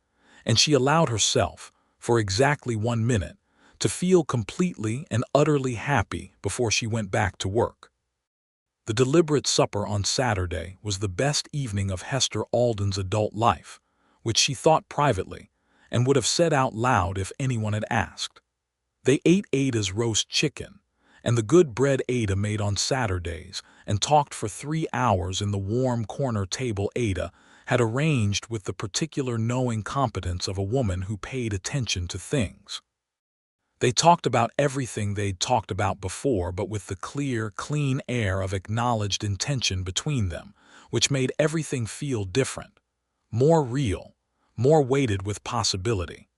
And she allowed herself, for exactly 1 minute, to feel completely and utterly happy before she went back to work. The deliberate supper on Saturday was the best evening of Hester Alden's adult life, which she thought privately, and would have said out loud if anyone had asked. They ate Ada's roast chicken, and the good bread Ada made on Saturdays, and talked for 3 hours in the warm corner table Ada had arranged with the particular knowing competence of a woman who paid attention to things. They talked about everything they'd talked about before, but with the clear, clean air of acknowledged intention between them, which made everything feel different, more real, more weighted with possibility.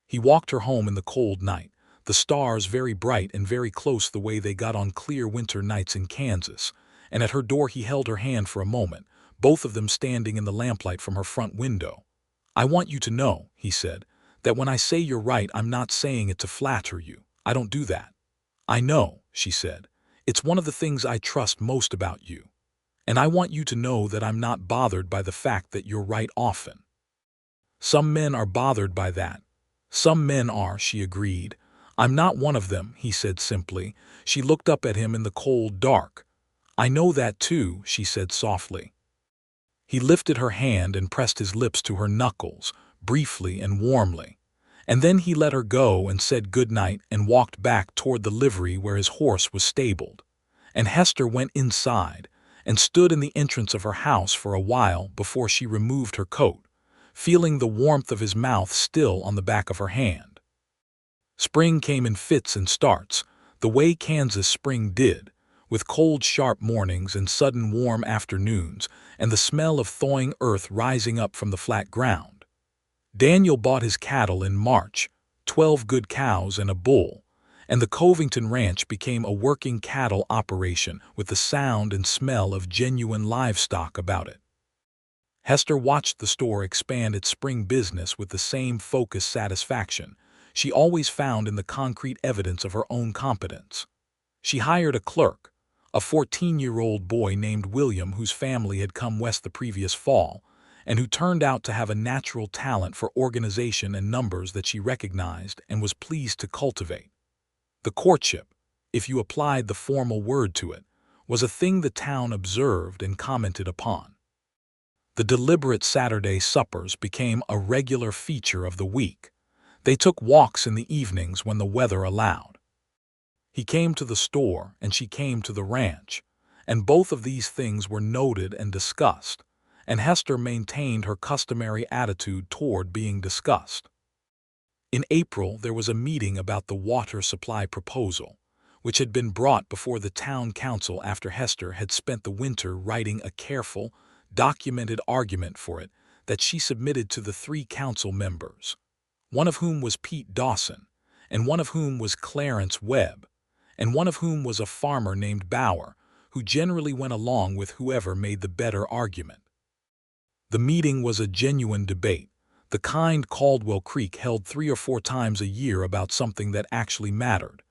He walked her home in the cold night, the stars very bright and very close the way they got on clear winter nights in Kansas, and at her door he held her hand for a moment, both of them standing in the lamplight from her front window. "I want you to know," he said, "that when I say you're right, I'm not saying it to flatter you. I don't do that." "I know," she said. "It's one of the things I trust most about you. And I want you to know that I'm not bothered by the fact that you're right often." "Some men are bothered by that. Some men are," she agreed. "I'm not one of them," he said simply. She looked up at him in the cold dark. "I know that too," she said softly. He lifted her hand and pressed his lips to her knuckles, briefly and warmly. And then he let her go and said good night and walked back toward the livery where his horse was stabled. And Hester went inside and stood in the entrance of her house for a while before she removed her coat, feeling the warmth of his mouth still on the back of her hand. Spring came in fits and starts, the way Kansas spring did, with cold sharp mornings and sudden warm afternoons, and the smell of thawing earth rising up from the flat ground. Daniel bought his cattle in March, 12 good cows and a bull, and the Covington ranch became a working cattle operation with the sound and smell of genuine livestock about it. Hester watched the store expand its spring business with the same focused satisfaction she always found in the concrete evidence of her own competence. She hired a clerk, a 14-year-old boy named William whose family had come west the previous fall, and who turned out to have a natural talent for organization and numbers that she recognized and was pleased to cultivate. The courtship, if you applied the formal word to it, was a thing the town observed and commented upon. The deliberate Saturday suppers became a regular feature of the week. They took walks in the evenings when the weather allowed. He came to the store and she came to the ranch, and both of these things were noted and discussed, and Hester maintained her customary attitude toward being discussed. In April, there was a meeting about the water supply proposal, which had been brought before the town council after Hester had spent the winter writing a careful, documented argument for it that she submitted to the 3 council members, one of whom was Pete Dawson, and one of whom was Clarence Webb, and one of whom was a farmer named Bauer, who generally went along with whoever made the better argument. The meeting was a genuine debate, the kind Caldwell Creek held 3 or 4 times a year about something that actually mattered,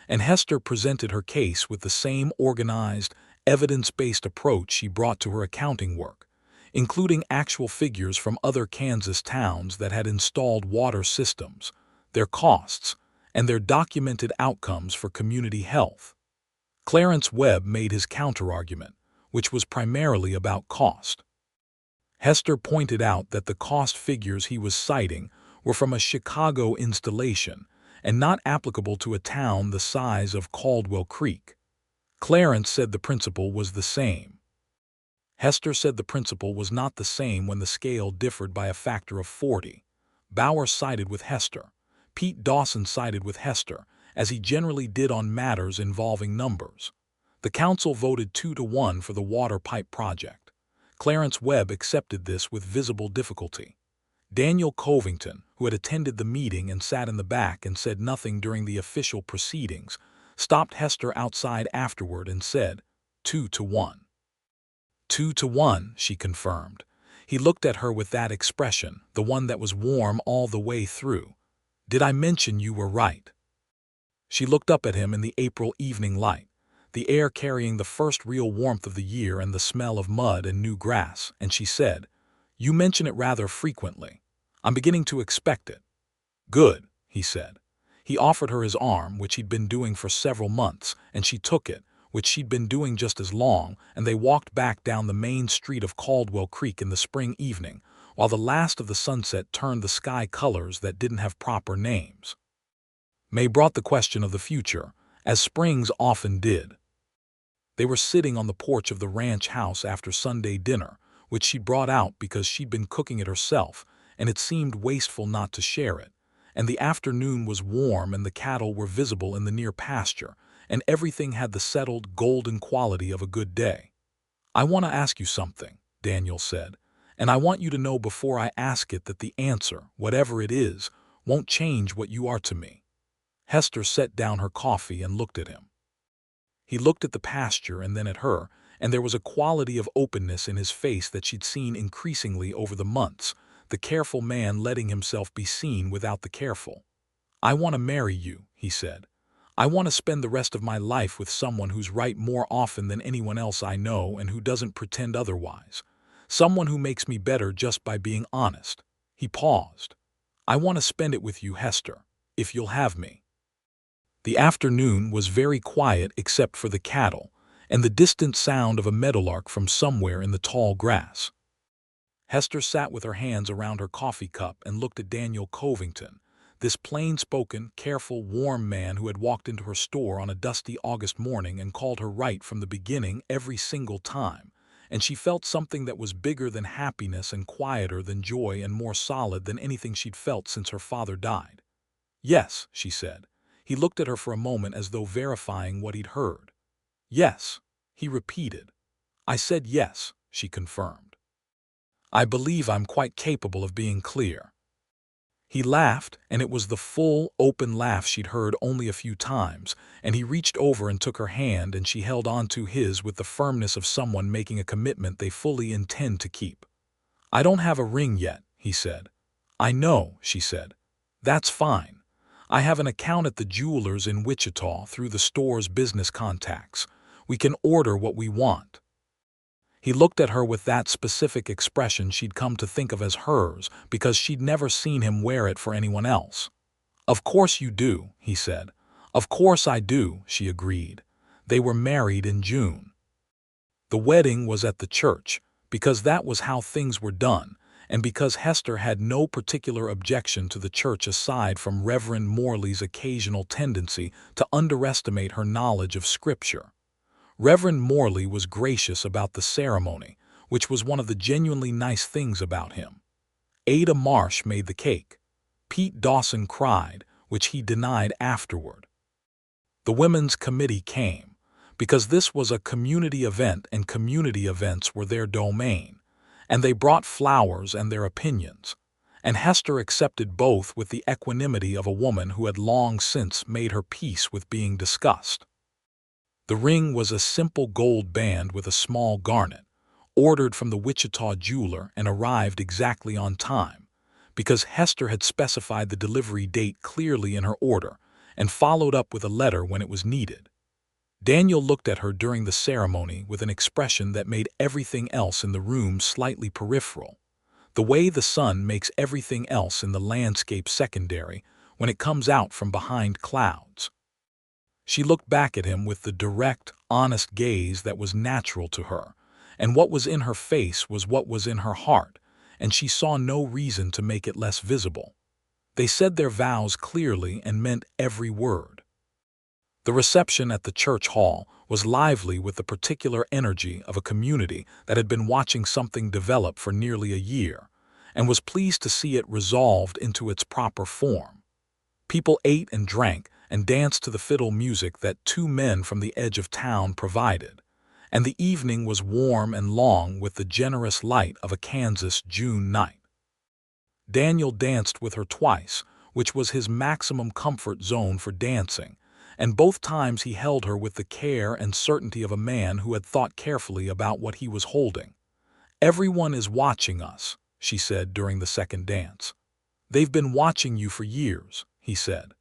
and Hester presented her case with the same organized, evidence-based approach she brought to her accounting work, including actual figures from other Kansas towns that had installed water systems, their costs, and their documented outcomes for community health. Clarence Webb made his counterargument, which was primarily about cost. Hester pointed out that the cost figures he was citing were from a Chicago installation and not applicable to a town the size of Caldwell Creek. Clarence said the principle was the same. Hester said the principle was not the same when the scale differed by a factor of 40. Bauer sided with Hester. Pete Dawson sided with Hester, as he generally did on matters involving numbers. The council voted 2-1 for the water pipe project. Clarence Webb accepted this with visible difficulty. Daniel Covington, who had attended the meeting and sat in the back and said nothing during the official proceedings, stopped Hester outside afterward and said, 2-1. 2-1, she confirmed. He looked at her with that expression, the one that was warm all the way through. Did I mention you were right? She looked up at him in the April evening light, the air carrying the first real warmth of the year and the smell of mud and new grass, and she said, You mention it rather frequently. I'm beginning to expect it. Good, he said. He offered her his arm, which he'd been doing for several months, and she took it, which she'd been doing just as long, and they walked back down the main street of Caldwell Creek in the spring evening, while the last of the sunset turned the sky colors that didn't have proper names. May brought the question of the future, as springs often did. They were sitting on the porch of the ranch house after Sunday dinner, which she'd brought out because she'd been cooking it herself, and it seemed wasteful not to share it, and the afternoon was warm and the cattle were visible in the near pasture, and everything had the settled, golden quality of a good day. I want to ask you something, Daniel said, and I want you to know before I ask it that the answer, whatever it is, won't change what you are to me. Hester set down her coffee and looked at him. He looked at the pasture and then at her, and there was a quality of openness in his face that she'd seen increasingly over the months, the careful man letting himself be seen without the careful. I want to marry you, he said. I want to spend the rest of my life with someone who's right more often than anyone else I know and who doesn't pretend otherwise. Someone who makes me better just by being honest. He paused. I want to spend it with you, Hester, if you'll have me. The afternoon was very quiet except for the cattle and the distant sound of a meadowlark from somewhere in the tall grass. Hester sat with her hands around her coffee cup and looked at Daniel Covington, this plain-spoken, careful, warm man who had walked into her store on a dusty August morning and called her right from the beginning every single time, and she felt something that was bigger than happiness and quieter than joy and more solid than anything she'd felt since her father died. Yes, she said. He looked at her for a moment as though verifying what he'd heard. Yes, he repeated. I said yes, she confirmed. I believe I'm quite capable of being clear. He laughed, and it was the full, open laugh she'd heard only a few times, and he reached over and took her hand, and she held on to his with the firmness of someone making a commitment they fully intend to keep. I don't have a ring yet, he said. I know, she said. That's fine. I have an account at the jeweler's in Wichita through the store's business contacts. We can order what we want. He looked at her with that specific expression she'd come to think of as hers because she'd never seen him wear it for anyone else. Of course you do, he said. Of course I do, she agreed. They were married in June. The wedding was at the church, because that was how things were done, and because Hester had no particular objection to the church aside from Reverend Morley's occasional tendency to underestimate her knowledge of Scripture. Reverend Morley was gracious about the ceremony, which was one of the genuinely nice things about him. Ada Marsh made the cake. Pete Dawson cried, which he denied afterward. The women's committee came, because this was a community event and community events were their domain, and they brought flowers and their opinions, and Hester accepted both with the equanimity of a woman who had long since made her peace with being discussed. The ring was a simple gold band with a small garnet, ordered from the Wichita jeweler and arrived exactly on time, because Hester had specified the delivery date clearly in her order and followed up with a letter when it was needed. Daniel looked at her during the ceremony with an expression that made everything else in the room slightly peripheral, the way the sun makes everything else in the landscape secondary when it comes out from behind clouds. She looked back at him with the direct, honest gaze that was natural to her, and what was in her face was what was in her heart, and she saw no reason to make it less visible. They said their vows clearly and meant every word. The reception at the church hall was lively with the particular energy of a community that had been watching something develop for nearly a year, and was pleased to see it resolved into its proper form. People ate and drank and danced to the fiddle music that two men from the edge of town provided, and the evening was warm and long with the generous light of a Kansas June night. Daniel danced with her twice, which was his maximum comfort zone for dancing, and both times he held her with the care and certainty of a man who had thought carefully about what he was holding. "Everyone is watching us," she said during the second dance. "They've been watching you for years," he said.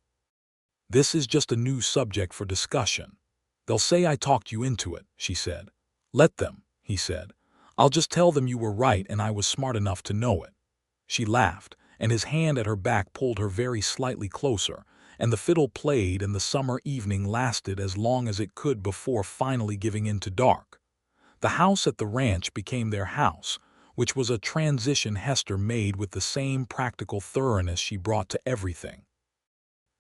"This is just a new subject for discussion. They'll say I talked you into it," she said. "Let them," he said. "I'll just tell them you were right and I was smart enough to know it." She laughed, and his hand at her back pulled her very slightly closer, and the fiddle played and the summer evening lasted as long as it could before finally giving in to dark. The house at the ranch became their house, which was a transition Hester made with the same practical thoroughness she brought to everything.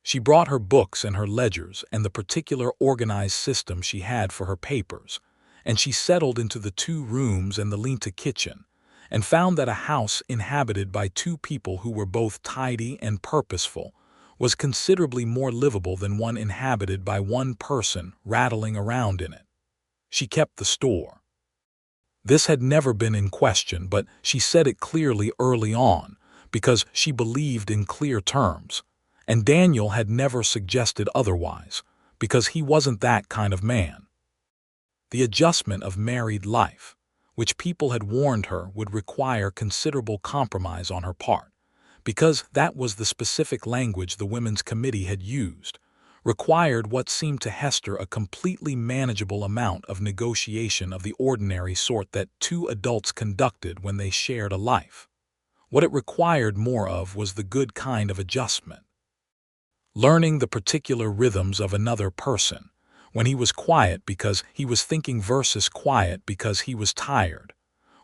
She brought her books and her ledgers and the particular organized system she had for her papers, and she settled into the 2 rooms and the lean-to kitchen, and found that a house inhabited by 2 people who were both tidy and purposeful was considerably more livable than one inhabited by one person rattling around in it. She kept the store. This had never been in question, but she said it clearly early on, because she believed in clear terms, and Daniel had never suggested otherwise, because he wasn't that kind of man. The adjustment of married life, which people had warned her would require considerable compromise on her part, because that was the specific language the women's committee had used, required what seemed to Hester a completely manageable amount of negotiation of the ordinary sort that 2 adults conducted when they shared a life. What it required more of was the good kind of adjustment. Learning the particular rhythms of another person, when he was quiet because he was thinking versus quiet because he was tired,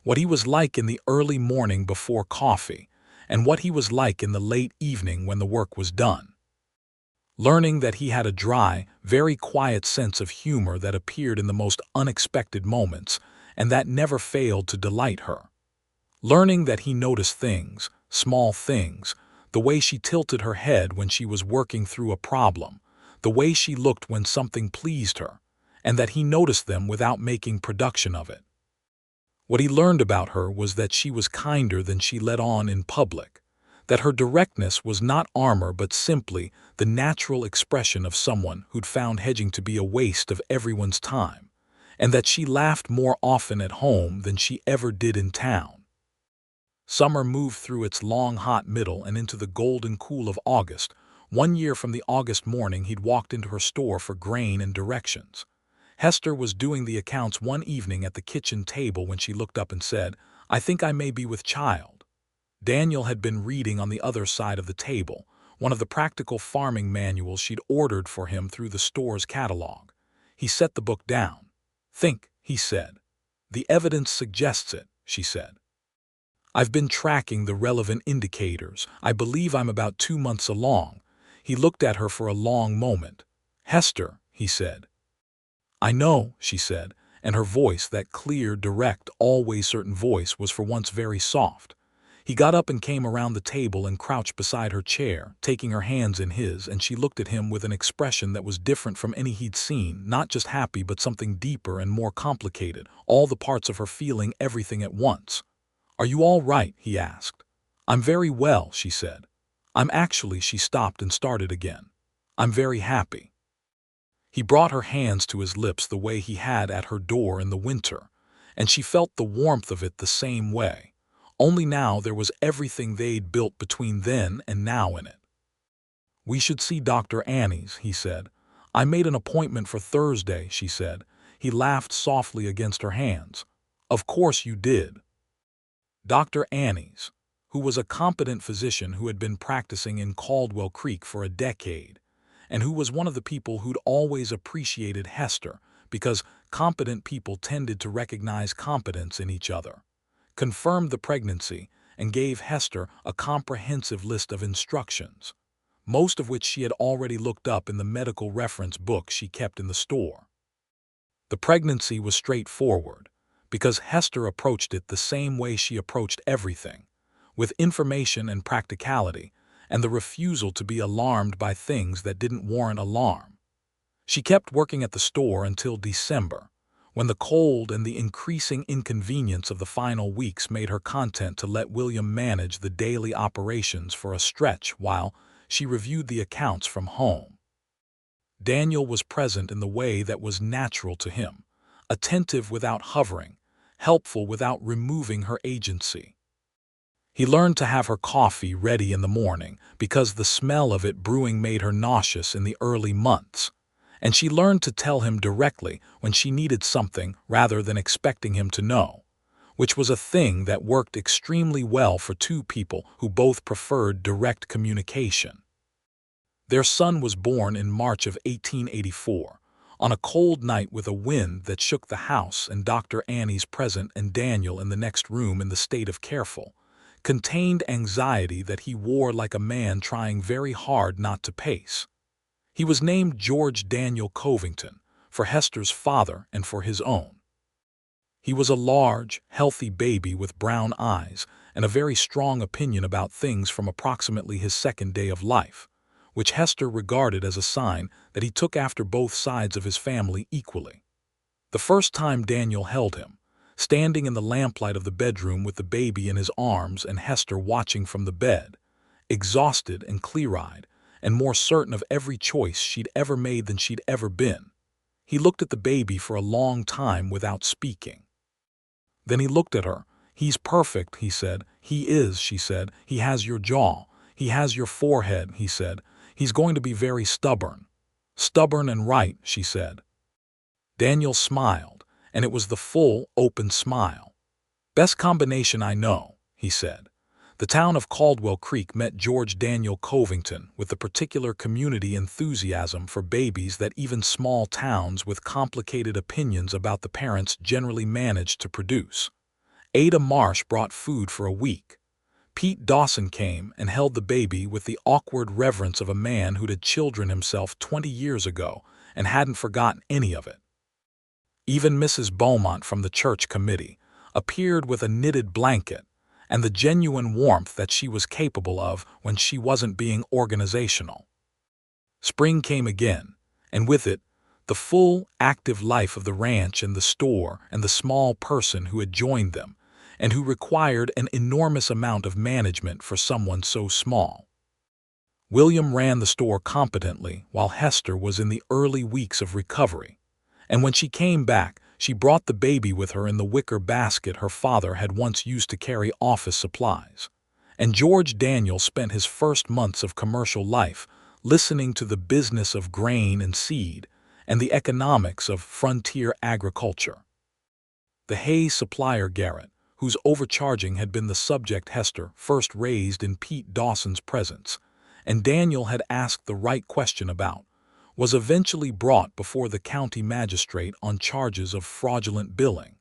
what he was like in the early morning before coffee, and what he was like in the late evening when the work was done. Learning that he had a dry, very quiet sense of humor that appeared in the most unexpected moments, and that never failed to delight her. Learning that he noticed things, small things, the way she tilted her head when she was working through a problem, the way she looked when something pleased her, and that he noticed them without making production of it. What he learned about her was that she was kinder than she let on in public, that her directness was not armor but simply the natural expression of someone who'd found hedging to be a waste of everyone's time, and that she laughed more often at home than she ever did in town. Summer moved through its long hot middle and into the golden cool of August. 1 year from the August morning he'd walked into her store for grain and directions. Hester was doing the accounts one evening at the kitchen table when she looked up and said, "I think I may be with child." Daniel had been reading on the other side of the table, one of the practical farming manuals she'd ordered for him through the store's catalog. He set the book down. "Think," he said. "The evidence suggests it," she said. "I've been tracking the relevant indicators. I believe I'm about 2 months along." He looked at her for a long moment. "Hester," he said. "I know," she said, and her voice, that clear, direct, always certain voice, was for once very soft. He got up and came around the table and crouched beside her chair, taking her hands in his, and she looked at him with an expression that was different from any he'd seen, not just happy but something deeper and more complicated, all the parts of her feeling everything at once. "Are you all right?" he asked. "I'm very well," she said. "I'm actually—" She stopped and started again. "I'm very happy." He brought her hands to his lips the way he had at her door in the winter, and she felt the warmth of it the same way. Only now there was everything they'd built between then and now in it. "We should see Dr. Annie's," he said. "I made an appointment for Thursday," she said. He laughed softly against her hands. "Of course you did." Dr. Annie's, who was a competent physician who had been practicing in Caldwell Creek for a decade, and who was one of the people who'd always appreciated Hester because competent people tended to recognize competence in each other, confirmed the pregnancy and gave Hester a comprehensive list of instructions, most of which she had already looked up in the medical reference book she kept in the store. The pregnancy was straightforward because Hester approached it the same way she approached everything, with information and practicality, and the refusal to be alarmed by things that didn't warrant alarm. She kept working at the store until December, when the cold and the increasing inconvenience of the final weeks made her content to let William manage the daily operations for a stretch while she reviewed the accounts from home. Daniel was present in the way that was natural to him, attentive without hovering, helpful without removing her agency. He learned to have her coffee ready in the morning because the smell of it brewing made her nauseous in the early months, and she learned to tell him directly when she needed something rather than expecting him to know, which was a thing that worked extremely well for two people who both preferred direct communication. Their son was born in March of 1884, on a cold night with a wind that shook the house, and Dr. Annie's present and Daniel in the next room in the state of careful, contained anxiety that he wore like a man trying very hard not to pace. He was named George Daniel Covington, for Hester's father and for his own. He was a large, healthy baby with brown eyes and a very strong opinion about things from approximately his second day of life, which Hester regarded as a sign that he took after both sides of his family equally. The first time Daniel held him, standing in the lamplight of the bedroom with the baby in his arms and Hester watching from the bed, exhausted and clear-eyed, and more certain of every choice she'd ever made than she'd ever been, he looked at the baby for a long time without speaking. Then he looked at her. "He's perfect," he said. "He is," she said. "He has your jaw. He has your forehead," he said. "He's going to be very stubborn." "Stubborn and right," she said. Daniel smiled, and it was the full, open smile. "Best combination I know," he said. The town of Caldwell Creek met George Daniel Covington with the particular community enthusiasm for babies that even small towns with complicated opinions about the parents generally managed to produce. Ada Marsh brought food for a week. Pete Dawson came and held the baby with the awkward reverence of a man who'd had children himself 20 years ago and hadn't forgotten any of it. Even Mrs. Beaumont from the church committee appeared with a knitted blanket and the genuine warmth that she was capable of when she wasn't being organizational. Spring came again, and with it, the full, active life of the ranch and the store and the small person who had joined them, and who required an enormous amount of management for someone so small. William ran the store competently while Hester was in the early weeks of recovery, and when she came back, she brought the baby with her in the wicker basket her father had once used to carry office supplies. And George Daniel spent his first months of commercial life listening to the business of grain and seed and the economics of frontier agriculture. The hay supplier Garrett, whose overcharging had been the subject Hester first raised in Pete Dawson's presence, and Daniel had asked the right question about, was eventually brought before the county magistrate on charges of fraudulent billing.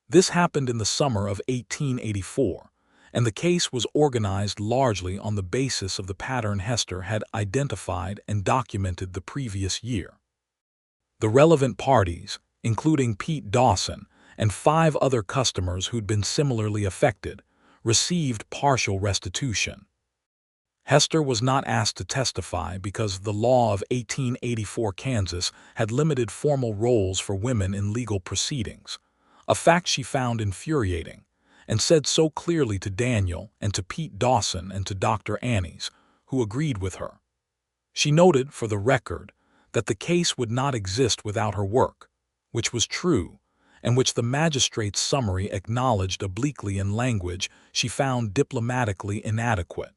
This happened in the summer of 1884, and the case was organized largely on the basis of the pattern Hester had identified and documented the previous year. The relevant parties, including Pete Dawson and 5 other customers who'd been similarly affected, received partial restitution. Hester was not asked to testify because the law of 1884 Kansas had limited formal roles for women in legal proceedings, a fact she found infuriating, and said so clearly to Daniel and to Pete Dawson and to Dr. Annies, who agreed with her. She noted, for the record, that the case would not exist without her work, which was true, and which the magistrate's summary acknowledged obliquely in language she found diplomatically inadequate.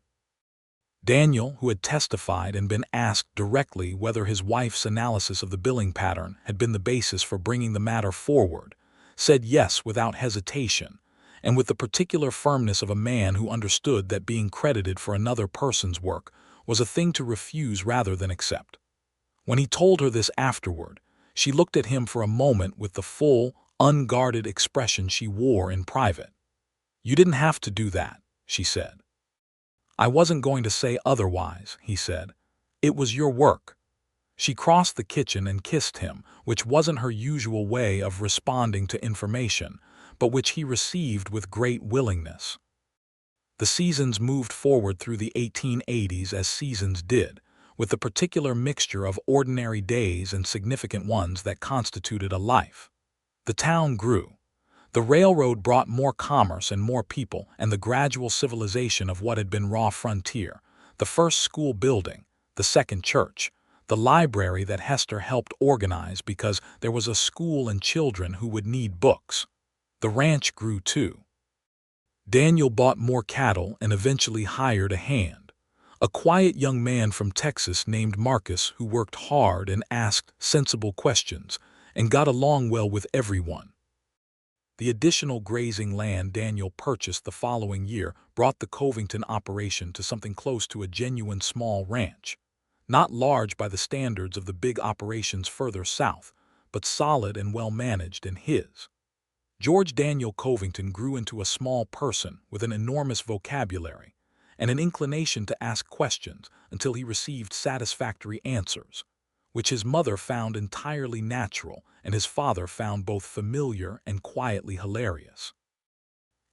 Daniel, who had testified and been asked directly whether his wife's analysis of the billing pattern had been the basis for bringing the matter forward, said yes without hesitation, and with the particular firmness of a man who understood that being credited for another person's work was a thing to refuse rather than accept. When he told her this afterward, she looked at him for a moment with the full, unguarded expression she wore in private. "You didn't have to do that," she said. "I wasn't going to say otherwise," he said. "It was your work." She crossed the kitchen and kissed him, which wasn't her usual way of responding to information, but which he received with great willingness. The seasons moved forward through the 1880s as seasons did, with the particular mixture of ordinary days and significant ones that constituted a life. The town grew. The railroad brought more commerce and more people, and the gradual civilization of what had been raw frontier, the first school building, the second church, the library that Hester helped organize because there was a school and children who would need books. The ranch grew too. Daniel bought more cattle and eventually hired a hand, a quiet young man from Texas named Marcus who worked hard and asked sensible questions and got along well with everyone. The additional grazing land Daniel purchased the following year brought the Covington operation to something close to a genuine small ranch, not large by the standards of the big operations further south, but solid and well-managed in his. George Daniel Covington grew into a small person with an enormous vocabulary and an inclination to ask questions until he received satisfactory answers, which his mother found entirely natural and his father found both familiar and quietly hilarious.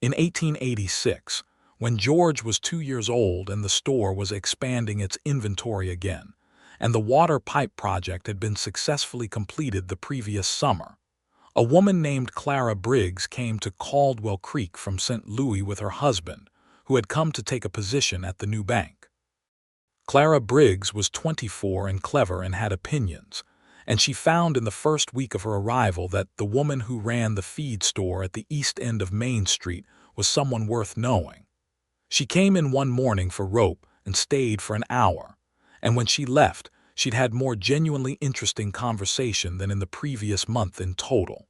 In 1886, when George was 2 years old and the store was expanding its inventory again, and the water pipe project had been successfully completed the previous summer, a woman named Clara Briggs came to Caldwell Creek from St. Louis with her husband, who had come to take a position at the new bank. Clara Briggs was 24 and clever and had opinions, and she found in the first week of her arrival that the woman who ran the feed store at the east end of Main Street was someone worth knowing. She came in one morning for rope and stayed for an hour, and when she left, she'd had more genuinely interesting conversation than in the previous month in total.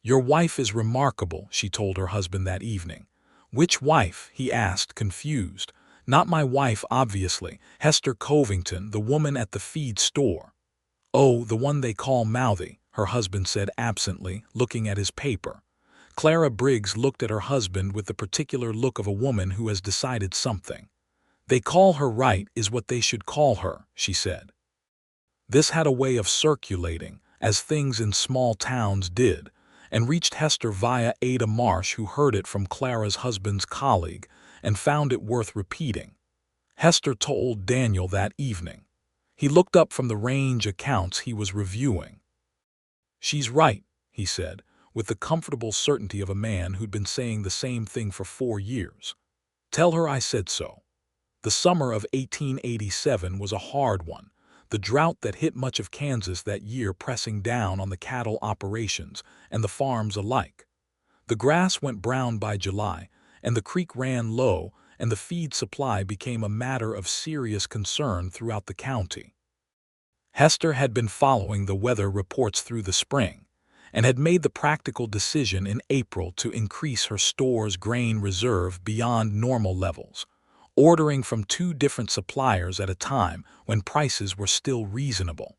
"Your wife is remarkable," she told her husband that evening. "Which wife?" he asked, confused. "Not my wife, obviously. Hester Covington, the woman at the feed store." "Oh, the one they call Mouthy," her husband said absently, looking at his paper. Clara Briggs looked at her husband with the particular look of a woman who has decided something. "They call her right is what they should call her," she said. This had a way of circulating, as things in small towns did, and reached Hester via Ada Marsh, who heard it from Clara's husband's colleague and found it worth repeating. Hester told Daniel that evening. He looked up from the range accounts he was reviewing. "She's right," he said, with the comfortable certainty of a man who'd been saying the same thing for 4 years. "Tell her I said so." The summer of 1887 was a hard one, the drought that hit much of Kansas that year pressing down on the cattle operations and the farms alike. The grass went brown by July, and the creek ran low, and the feed supply became a matter of serious concern throughout the county. Hester had been following the weather reports through the spring, and had made the practical decision in April to increase her store's grain reserve beyond normal levels, ordering from 2 different suppliers at a time when prices were still reasonable.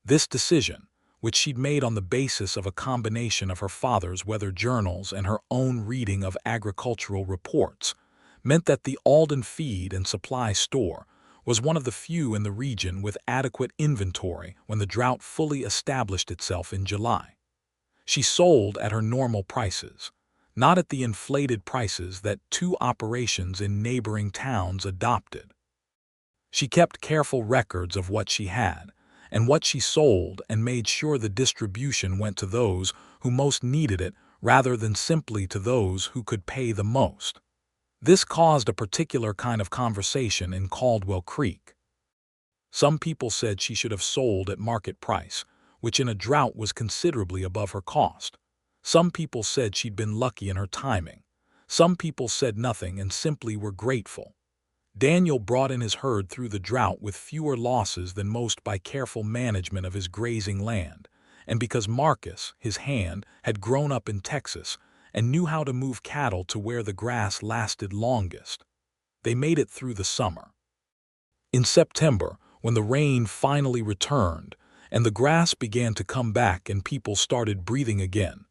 This decision, which she'd made on the basis of a combination of her father's weather journals and her own reading of agricultural reports, meant that the Alden Feed and Supply Store was one of the few in the region with adequate inventory when the drought fully established itself in July. She sold at her normal prices, not at the inflated prices that two operations in neighboring towns adopted. She kept careful records of what she had and what she sold and made sure the distribution went to those who most needed it rather than simply to those who could pay the most. This caused a particular kind of conversation in Caldwell Creek. Some people said she should have sold at market price, which in a drought was considerably above her cost. Some people said she'd been lucky in her timing. Some people said nothing and simply were grateful. Daniel brought in his herd through the drought with fewer losses than most by careful management of his grazing land, and because Marcus, his hand, had grown up in Texas and knew how to move cattle to where the grass lasted longest. They made it through the summer. In September, when the rain finally returned and the grass began to come back and people started breathing again,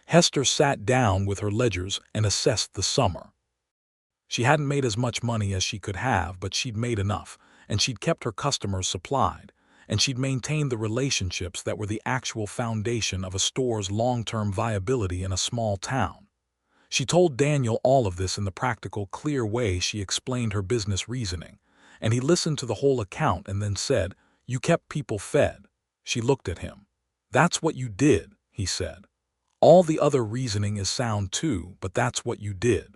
Hester sat down with her ledgers and assessed the summer. She hadn't made as much money as she could have, but she'd made enough, and she'd kept her customers supplied, and she'd maintained the relationships that were the actual foundation of a store's long-term viability in a small town. She told Daniel all of this in the practical, clear way she explained her business reasoning, and he listened to the whole account and then said, "You kept people fed." She looked at him. "That's what you did," he said. "All the other reasoning is sound too, but that's what you did."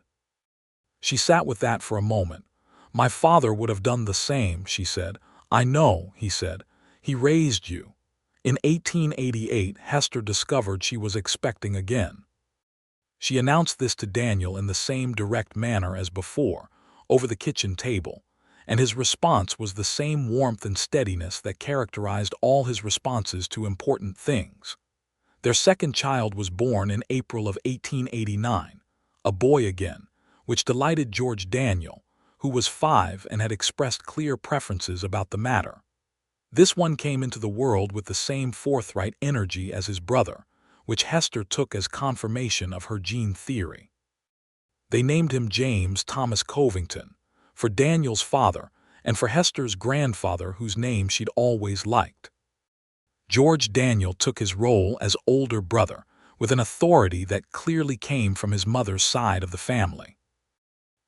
She sat with that for a moment. "My father would have done the same," she said. "I know," he said. "He raised you." In 1888, Hester discovered she was expecting again. She announced this to Daniel in the same direct manner as before, over the kitchen table, and his response was the same warmth and steadiness that characterized all his responses to important things. Their second child was born in April of 1889, a boy again, which delighted George Daniel, who was 5 and had expressed clear preferences about the matter. This one came into the world with the same forthright energy as his brother, which Hester took as confirmation of her gene theory. They named him James Thomas Covington, for Daniel's father and for Hester's grandfather, whose name she'd always liked. George Daniel took his role as older brother with an authority that clearly came from his mother's side of the family.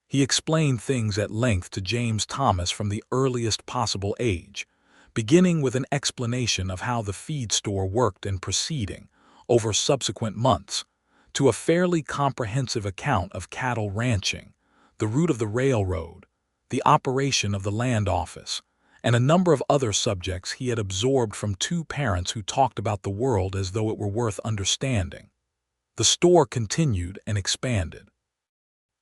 He explained things at length to James Thomas from the earliest possible age, beginning with an explanation of how the feed store worked and proceeding, over subsequent months, to a fairly comprehensive account of cattle ranching, the route of the railroad, the operation of the land office, and a number of other subjects he had absorbed from two parents who talked about the world as though it were worth understanding. The store continued and expanded.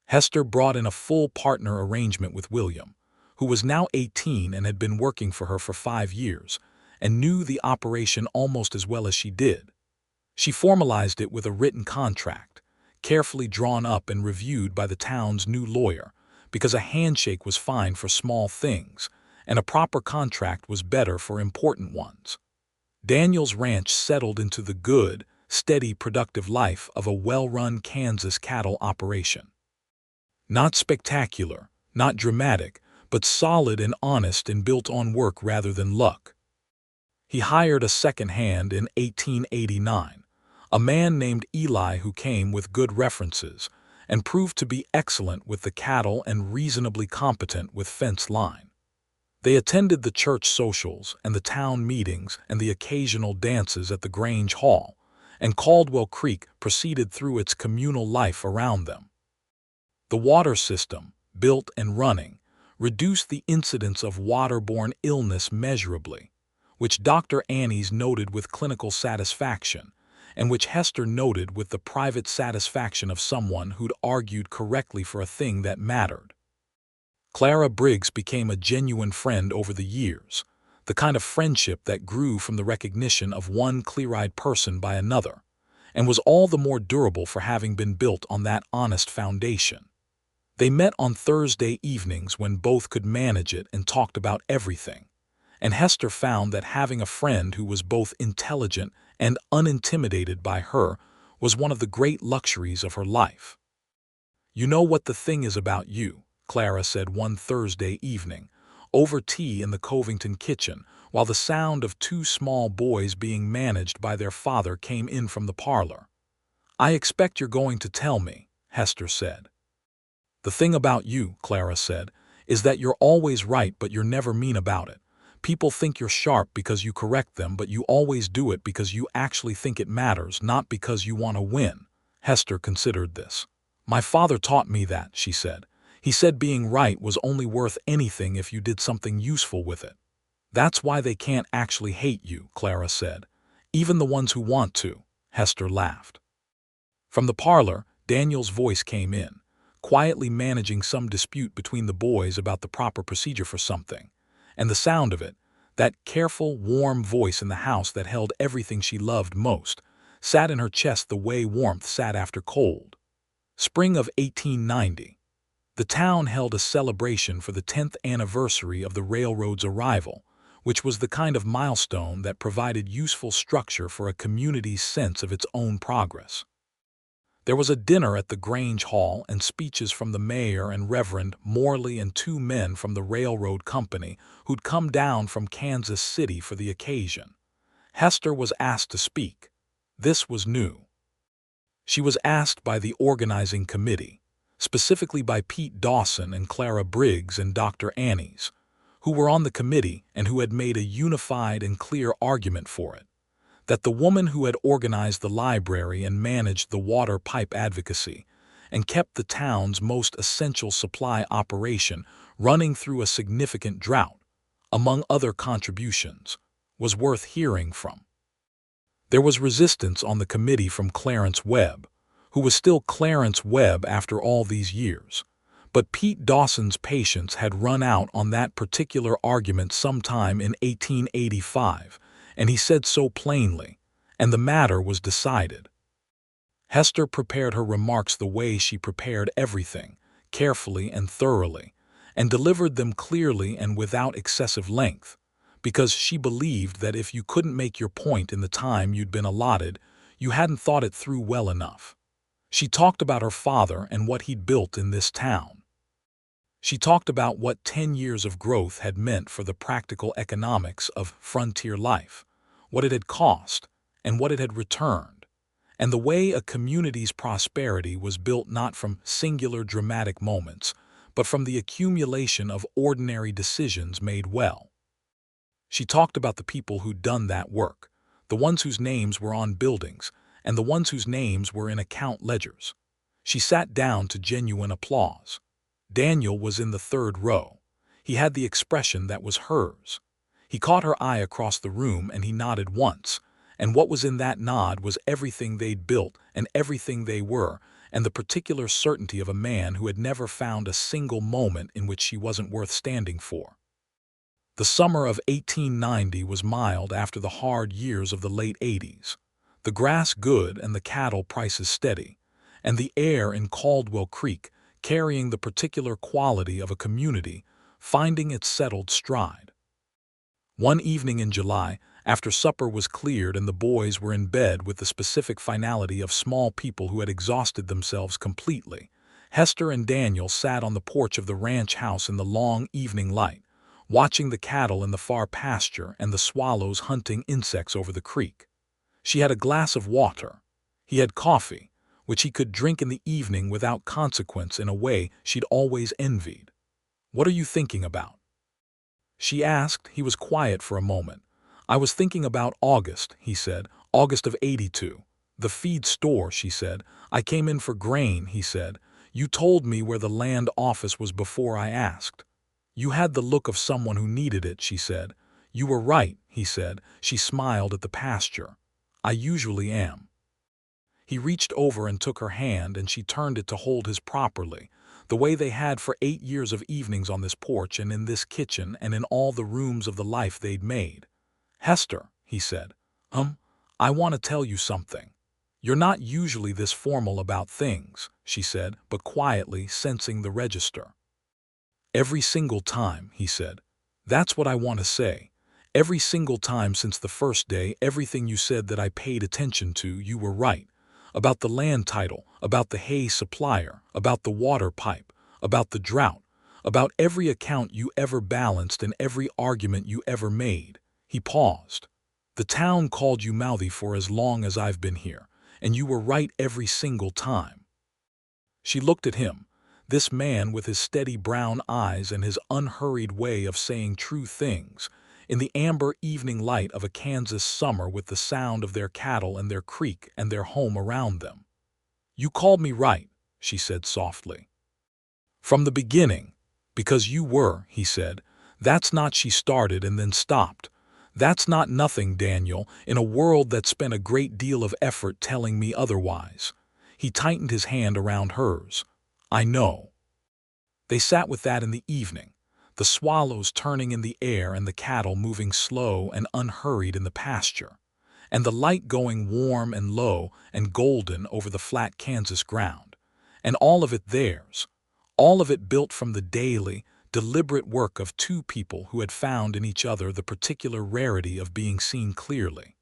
Hester brought in a full partner arrangement with William, who was now 18 and had been working for her for 5 years, and knew the operation almost as well as she did. She formalized it with a written contract, carefully drawn up and reviewed by the town's new lawyer, because a handshake was fine for small things, and a proper contract was better for important ones. Daniel's ranch settled into the good, steady, productive life of a well-run Kansas cattle operation. Not spectacular, not dramatic, but solid and honest and built on work rather than luck. He hired a second hand in 1889, a man named Eli who came with good references and proved to be excellent with the cattle and reasonably competent with fence line. They attended the church socials and the town meetings and the occasional dances at the Grange Hall, and Caldwell Creek proceeded through its communal life around them. The water system, built and running, reduced the incidence of waterborne illness measurably, which Dr. Annies noted with clinical satisfaction, and which Hester noted with the private satisfaction of someone who'd argued correctly for a thing that mattered. Clara Briggs became a genuine friend over the years, the kind of friendship that grew from the recognition of one clear-eyed person by another, and was all the more durable for having been built on that honest foundation. They met on Thursday evenings when both could manage it and talked about everything, and Hester found that having a friend who was both intelligent and unintimidated by her was one of the great luxuries of her life. "You know what the thing is about you," Clara said one Thursday evening, over tea in the Covington kitchen, while the sound of two small boys being managed by their father came in from the parlor. "I expect you're going to tell me," Hester said. "The thing about you," Clara said, "is that you're always right but you're never mean about it. People think you're sharp because you correct them, but you always do it because you actually think it matters, not because you want to win." Hester considered this. "My father taught me that," she said. "He said being right was only worth anything if you did something useful with it." "That's why they can't actually hate you," Clara said. "Even the ones who want to." Hester laughed. From the parlor, Daniel's voice came in, quietly managing some dispute between the boys about the proper procedure for something. And the sound of it, that careful, warm voice in the house that held everything she loved most, sat in her chest the way warmth sat after cold. Spring of 1890. The town held a celebration for the 10th anniversary of the railroad's arrival, which was the kind of milestone that provided useful structure for a community's sense of its own progress. There was a dinner at the Grange Hall and speeches from the mayor and Reverend Morley and two men from the railroad company who'd come down from Kansas City for the occasion. Hester was asked to speak. This was new. She was asked by the organizing committee, specifically by Pete Dawson and Clara Briggs and Dr. Annies, who were on the committee and who had made a unified and clear argument for it, that the woman who had organized the library and managed the water pipe advocacy and kept the town's most essential supply operation running through a significant drought, among other contributions, was worth hearing from. There was resistance on the committee from Clarence Webb, who was still Clarence Webb after all these years, but Pete Dawson's patience had run out on that particular argument sometime in 1885, and he said so plainly, and the matter was decided. Hester prepared her remarks the way she prepared everything, carefully and thoroughly, and delivered them clearly and without excessive length, because she believed that if you couldn't make your point in the time you'd been allotted, you hadn't thought it through well enough. She talked about her father and what he'd built in this town. She talked about what 10 years of growth had meant for the practical economics of frontier life, what it had cost, and what it had returned, and the way a community's prosperity was built not from singular dramatic moments, but from the accumulation of ordinary decisions made well. She talked about the people who'd done that work, the ones whose names were on buildings, and the ones whose names were in account ledgers. She sat down to genuine applause. Daniel was in the third row. He had the expression that was hers. He caught her eye across the room and he nodded once, and what was in that nod was everything they'd built and everything they were, and the particular certainty of a man who had never found a single moment in which she wasn't worth standing for. The summer of 1890 was mild after the hard years of the late 80s. The grass good and the cattle prices steady, and the air in Caldwell Creek carrying the particular quality of a community finding its settled stride. One evening in July, after supper was cleared and the boys were in bed with the specific finality of small people who had exhausted themselves completely, Hester and Daniel sat on the porch of the ranch house in the long evening light, watching the cattle in the far pasture and the swallows hunting insects over the creek. She had a glass of water. He had coffee, which he could drink in the evening without consequence in a way she'd always envied. "What are you thinking about?" she asked. He was quiet for a moment. "I was thinking about August," he said. "August of '82. The feed store," she said. "I came in for grain," he said. "You told me where the land office was before I asked. You had the look of someone who needed it," she said. "You were right," he said. She smiled at the pasture. "I usually am." He reached over and took her hand, and she turned it to hold his properly, the way they had for 8 years of evenings on this porch and in this kitchen and in all the rooms of the life they'd made. "Hester," he said, "I want to tell you something." "You're not usually this formal about things," she said, but quietly, sensing the register. "Every single time," he said. "That's what I want to say. Every single time since the first day, everything you said that I paid attention to, you were right. About the land title, about the hay supplier, about the water pipe, about the drought, about every account you ever balanced and every argument you ever made." He paused. "The town called you Mouthy for as long as I've been here, and you were right every single time." She looked at him, this man with his steady brown eyes and his unhurried way of saying true things, in the amber evening light of a Kansas summer with the sound of their cattle and their creek and their home around them. "You called me right," she said softly. "From the beginning, because you were," he said. "That's not," she started and then stopped. "That's not nothing, Daniel, in a world that spent a great deal of effort telling me otherwise." He tightened his hand around hers. "I know." They sat with that in the evening, the swallows turning in the air and the cattle moving slow and unhurried in the pasture, and the light going warm and low and golden over the flat Kansas ground, and all of it theirs, all of it built from the daily, deliberate work of two people who had found in each other the particular rarity of being seen clearly.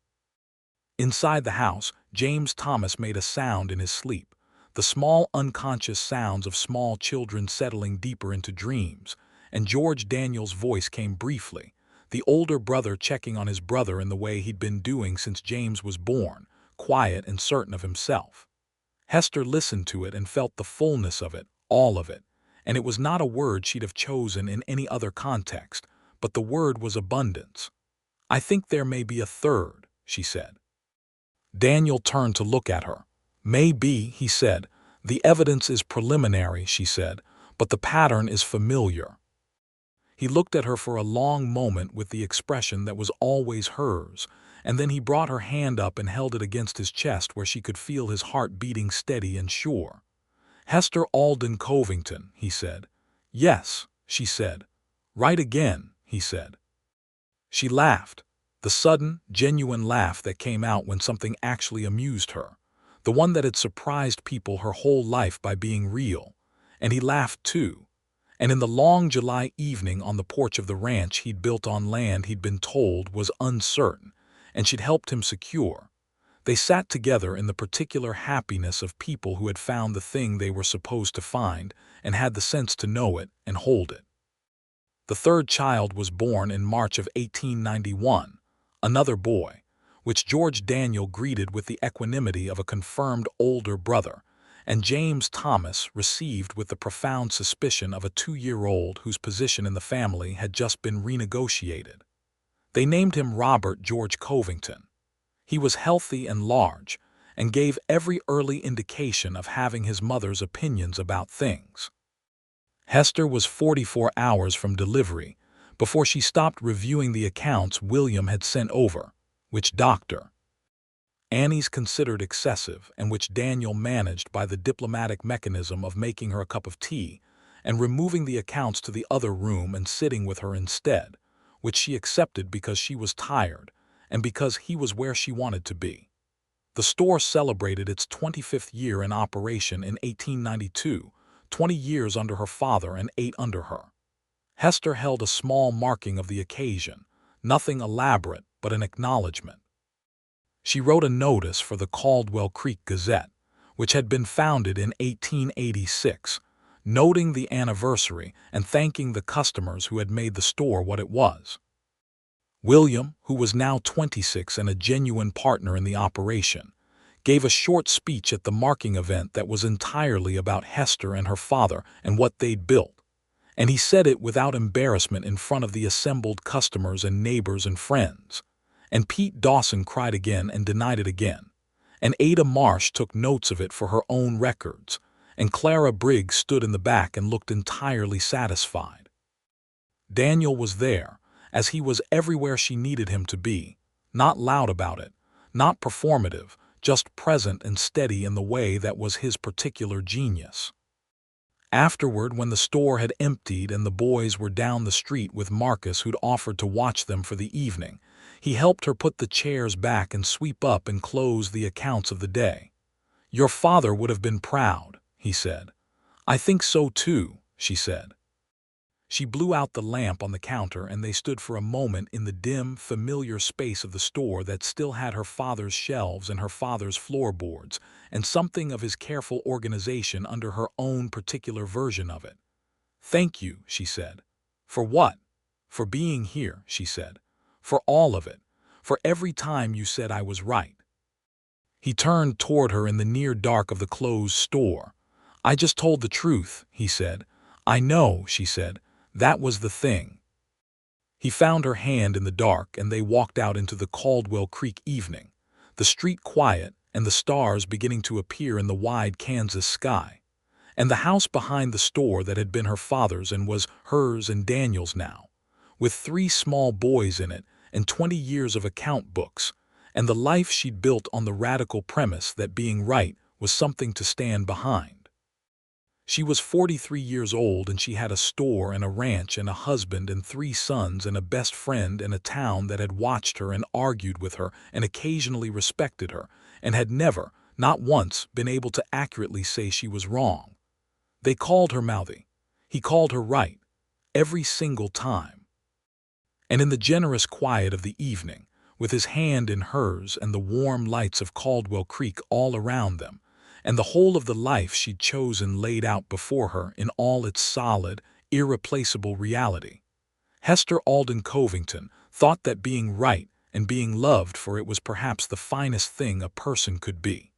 Inside the house, James Thomas made a sound in his sleep, the small unconscious sounds of small children settling deeper into dreams, and George Daniel's voice came briefly, the older brother checking on his brother in the way he'd been doing since James was born, quiet and certain of himself. Hester listened to it and felt the fullness of it, all of it, and it was not a word she'd have chosen in any other context, but the word was abundance. "I think there may be a third," she said. Daniel turned to look at her. "Maybe," he said. "The evidence is preliminary," she said, "but the pattern is familiar." He looked at her for a long moment with the expression that was always hers, and then he brought her hand up and held it against his chest where she could feel his heart beating steady and sure. "Hester Alden Covington," he said. "Yes," she said. "Right again," he said. She laughed, the sudden, genuine laugh that came out when something actually amused her, the one that had surprised people her whole life by being real, and he laughed too. And in the long July evening on the porch of the ranch he'd built on land he'd been told was uncertain, and she'd helped him secure, they sat together in the particular happiness of people who had found the thing they were supposed to find and had the sense to know it and hold it. The third child was born in March of 1891, another boy, which George Daniel greeted with the equanimity of a confirmed older brother, and James Thomas received with the profound suspicion of a 2-year-old whose position in the family had just been renegotiated. They named him Robert George Covington. He was healthy and large, and gave every early indication of having his mother's opinions about things. Hester was 44 hours from delivery before she stopped reviewing the accounts William had sent over, which Dr. Annie's considered excessive and which Daniel managed by the diplomatic mechanism of making her a cup of tea and removing the accounts to the other room and sitting with her instead, which she accepted because she was tired and because he was where she wanted to be. The store celebrated its 25th year in operation in 1892, 20 years under her father and 8 under her. Hester held a small marking of the occasion, nothing elaborate but an acknowledgement. She wrote a notice for the Caldwell Creek Gazette, which had been founded in 1886, noting the anniversary and thanking the customers who had made the store what it was. William, who was now 26 and a genuine partner in the operation, gave a short speech at the marking event that was entirely about Hester and her father and what they'd built, and he said it without embarrassment in front of the assembled customers and neighbors and friends. And Pete Dawson cried again and denied it again, and Ada Marsh took notes of it for her own records, and Clara Briggs stood in the back and looked entirely satisfied. Daniel was there, as he was everywhere she needed him to be, not loud about it, not performative, just present and steady in the way that was his particular genius. Afterward, when the store had emptied and the boys were down the street with Marcus, who'd offered to watch them for the evening, he helped her put the chairs back and sweep up and close the accounts of the day. "Your father would have been proud," he said. "I think so too," she said. She blew out the lamp on the counter, and they stood for a moment in the dim, familiar space of the store that still had her father's shelves and her father's floorboards, and something of his careful organization under her own particular version of it. "Thank you," she said. "For what?" "For being here," she said. "For all of it. For every time you said I was right." He turned toward her in the near dark of the closed store. "I just told the truth," he said. "I know," she said. "That was the thing." He found her hand in the dark, and they walked out into the Caldwell Creek evening, the street quiet and the stars beginning to appear in the wide Kansas sky. And the house behind the store that had been her father's and was hers and Daniel's now, with 3 small boys in it and 20 years of account books, and the life she'd built on the radical premise that being right was something to stand behind. She was 43 years old, and she had a store and a ranch and a husband and 3 sons and a best friend and a town that had watched her and argued with her and occasionally respected her, and had never, not once, been able to accurately say she was wrong. They called her Mouthy. He called her right, every single time. And in the generous quiet of the evening, with his hand in hers and the warm lights of Caldwell Creek all around them, and the whole of the life she'd chosen laid out before her in all its solid, irreplaceable reality, Hester Alden Covington thought that being right and being loved for it was perhaps the finest thing a person could be.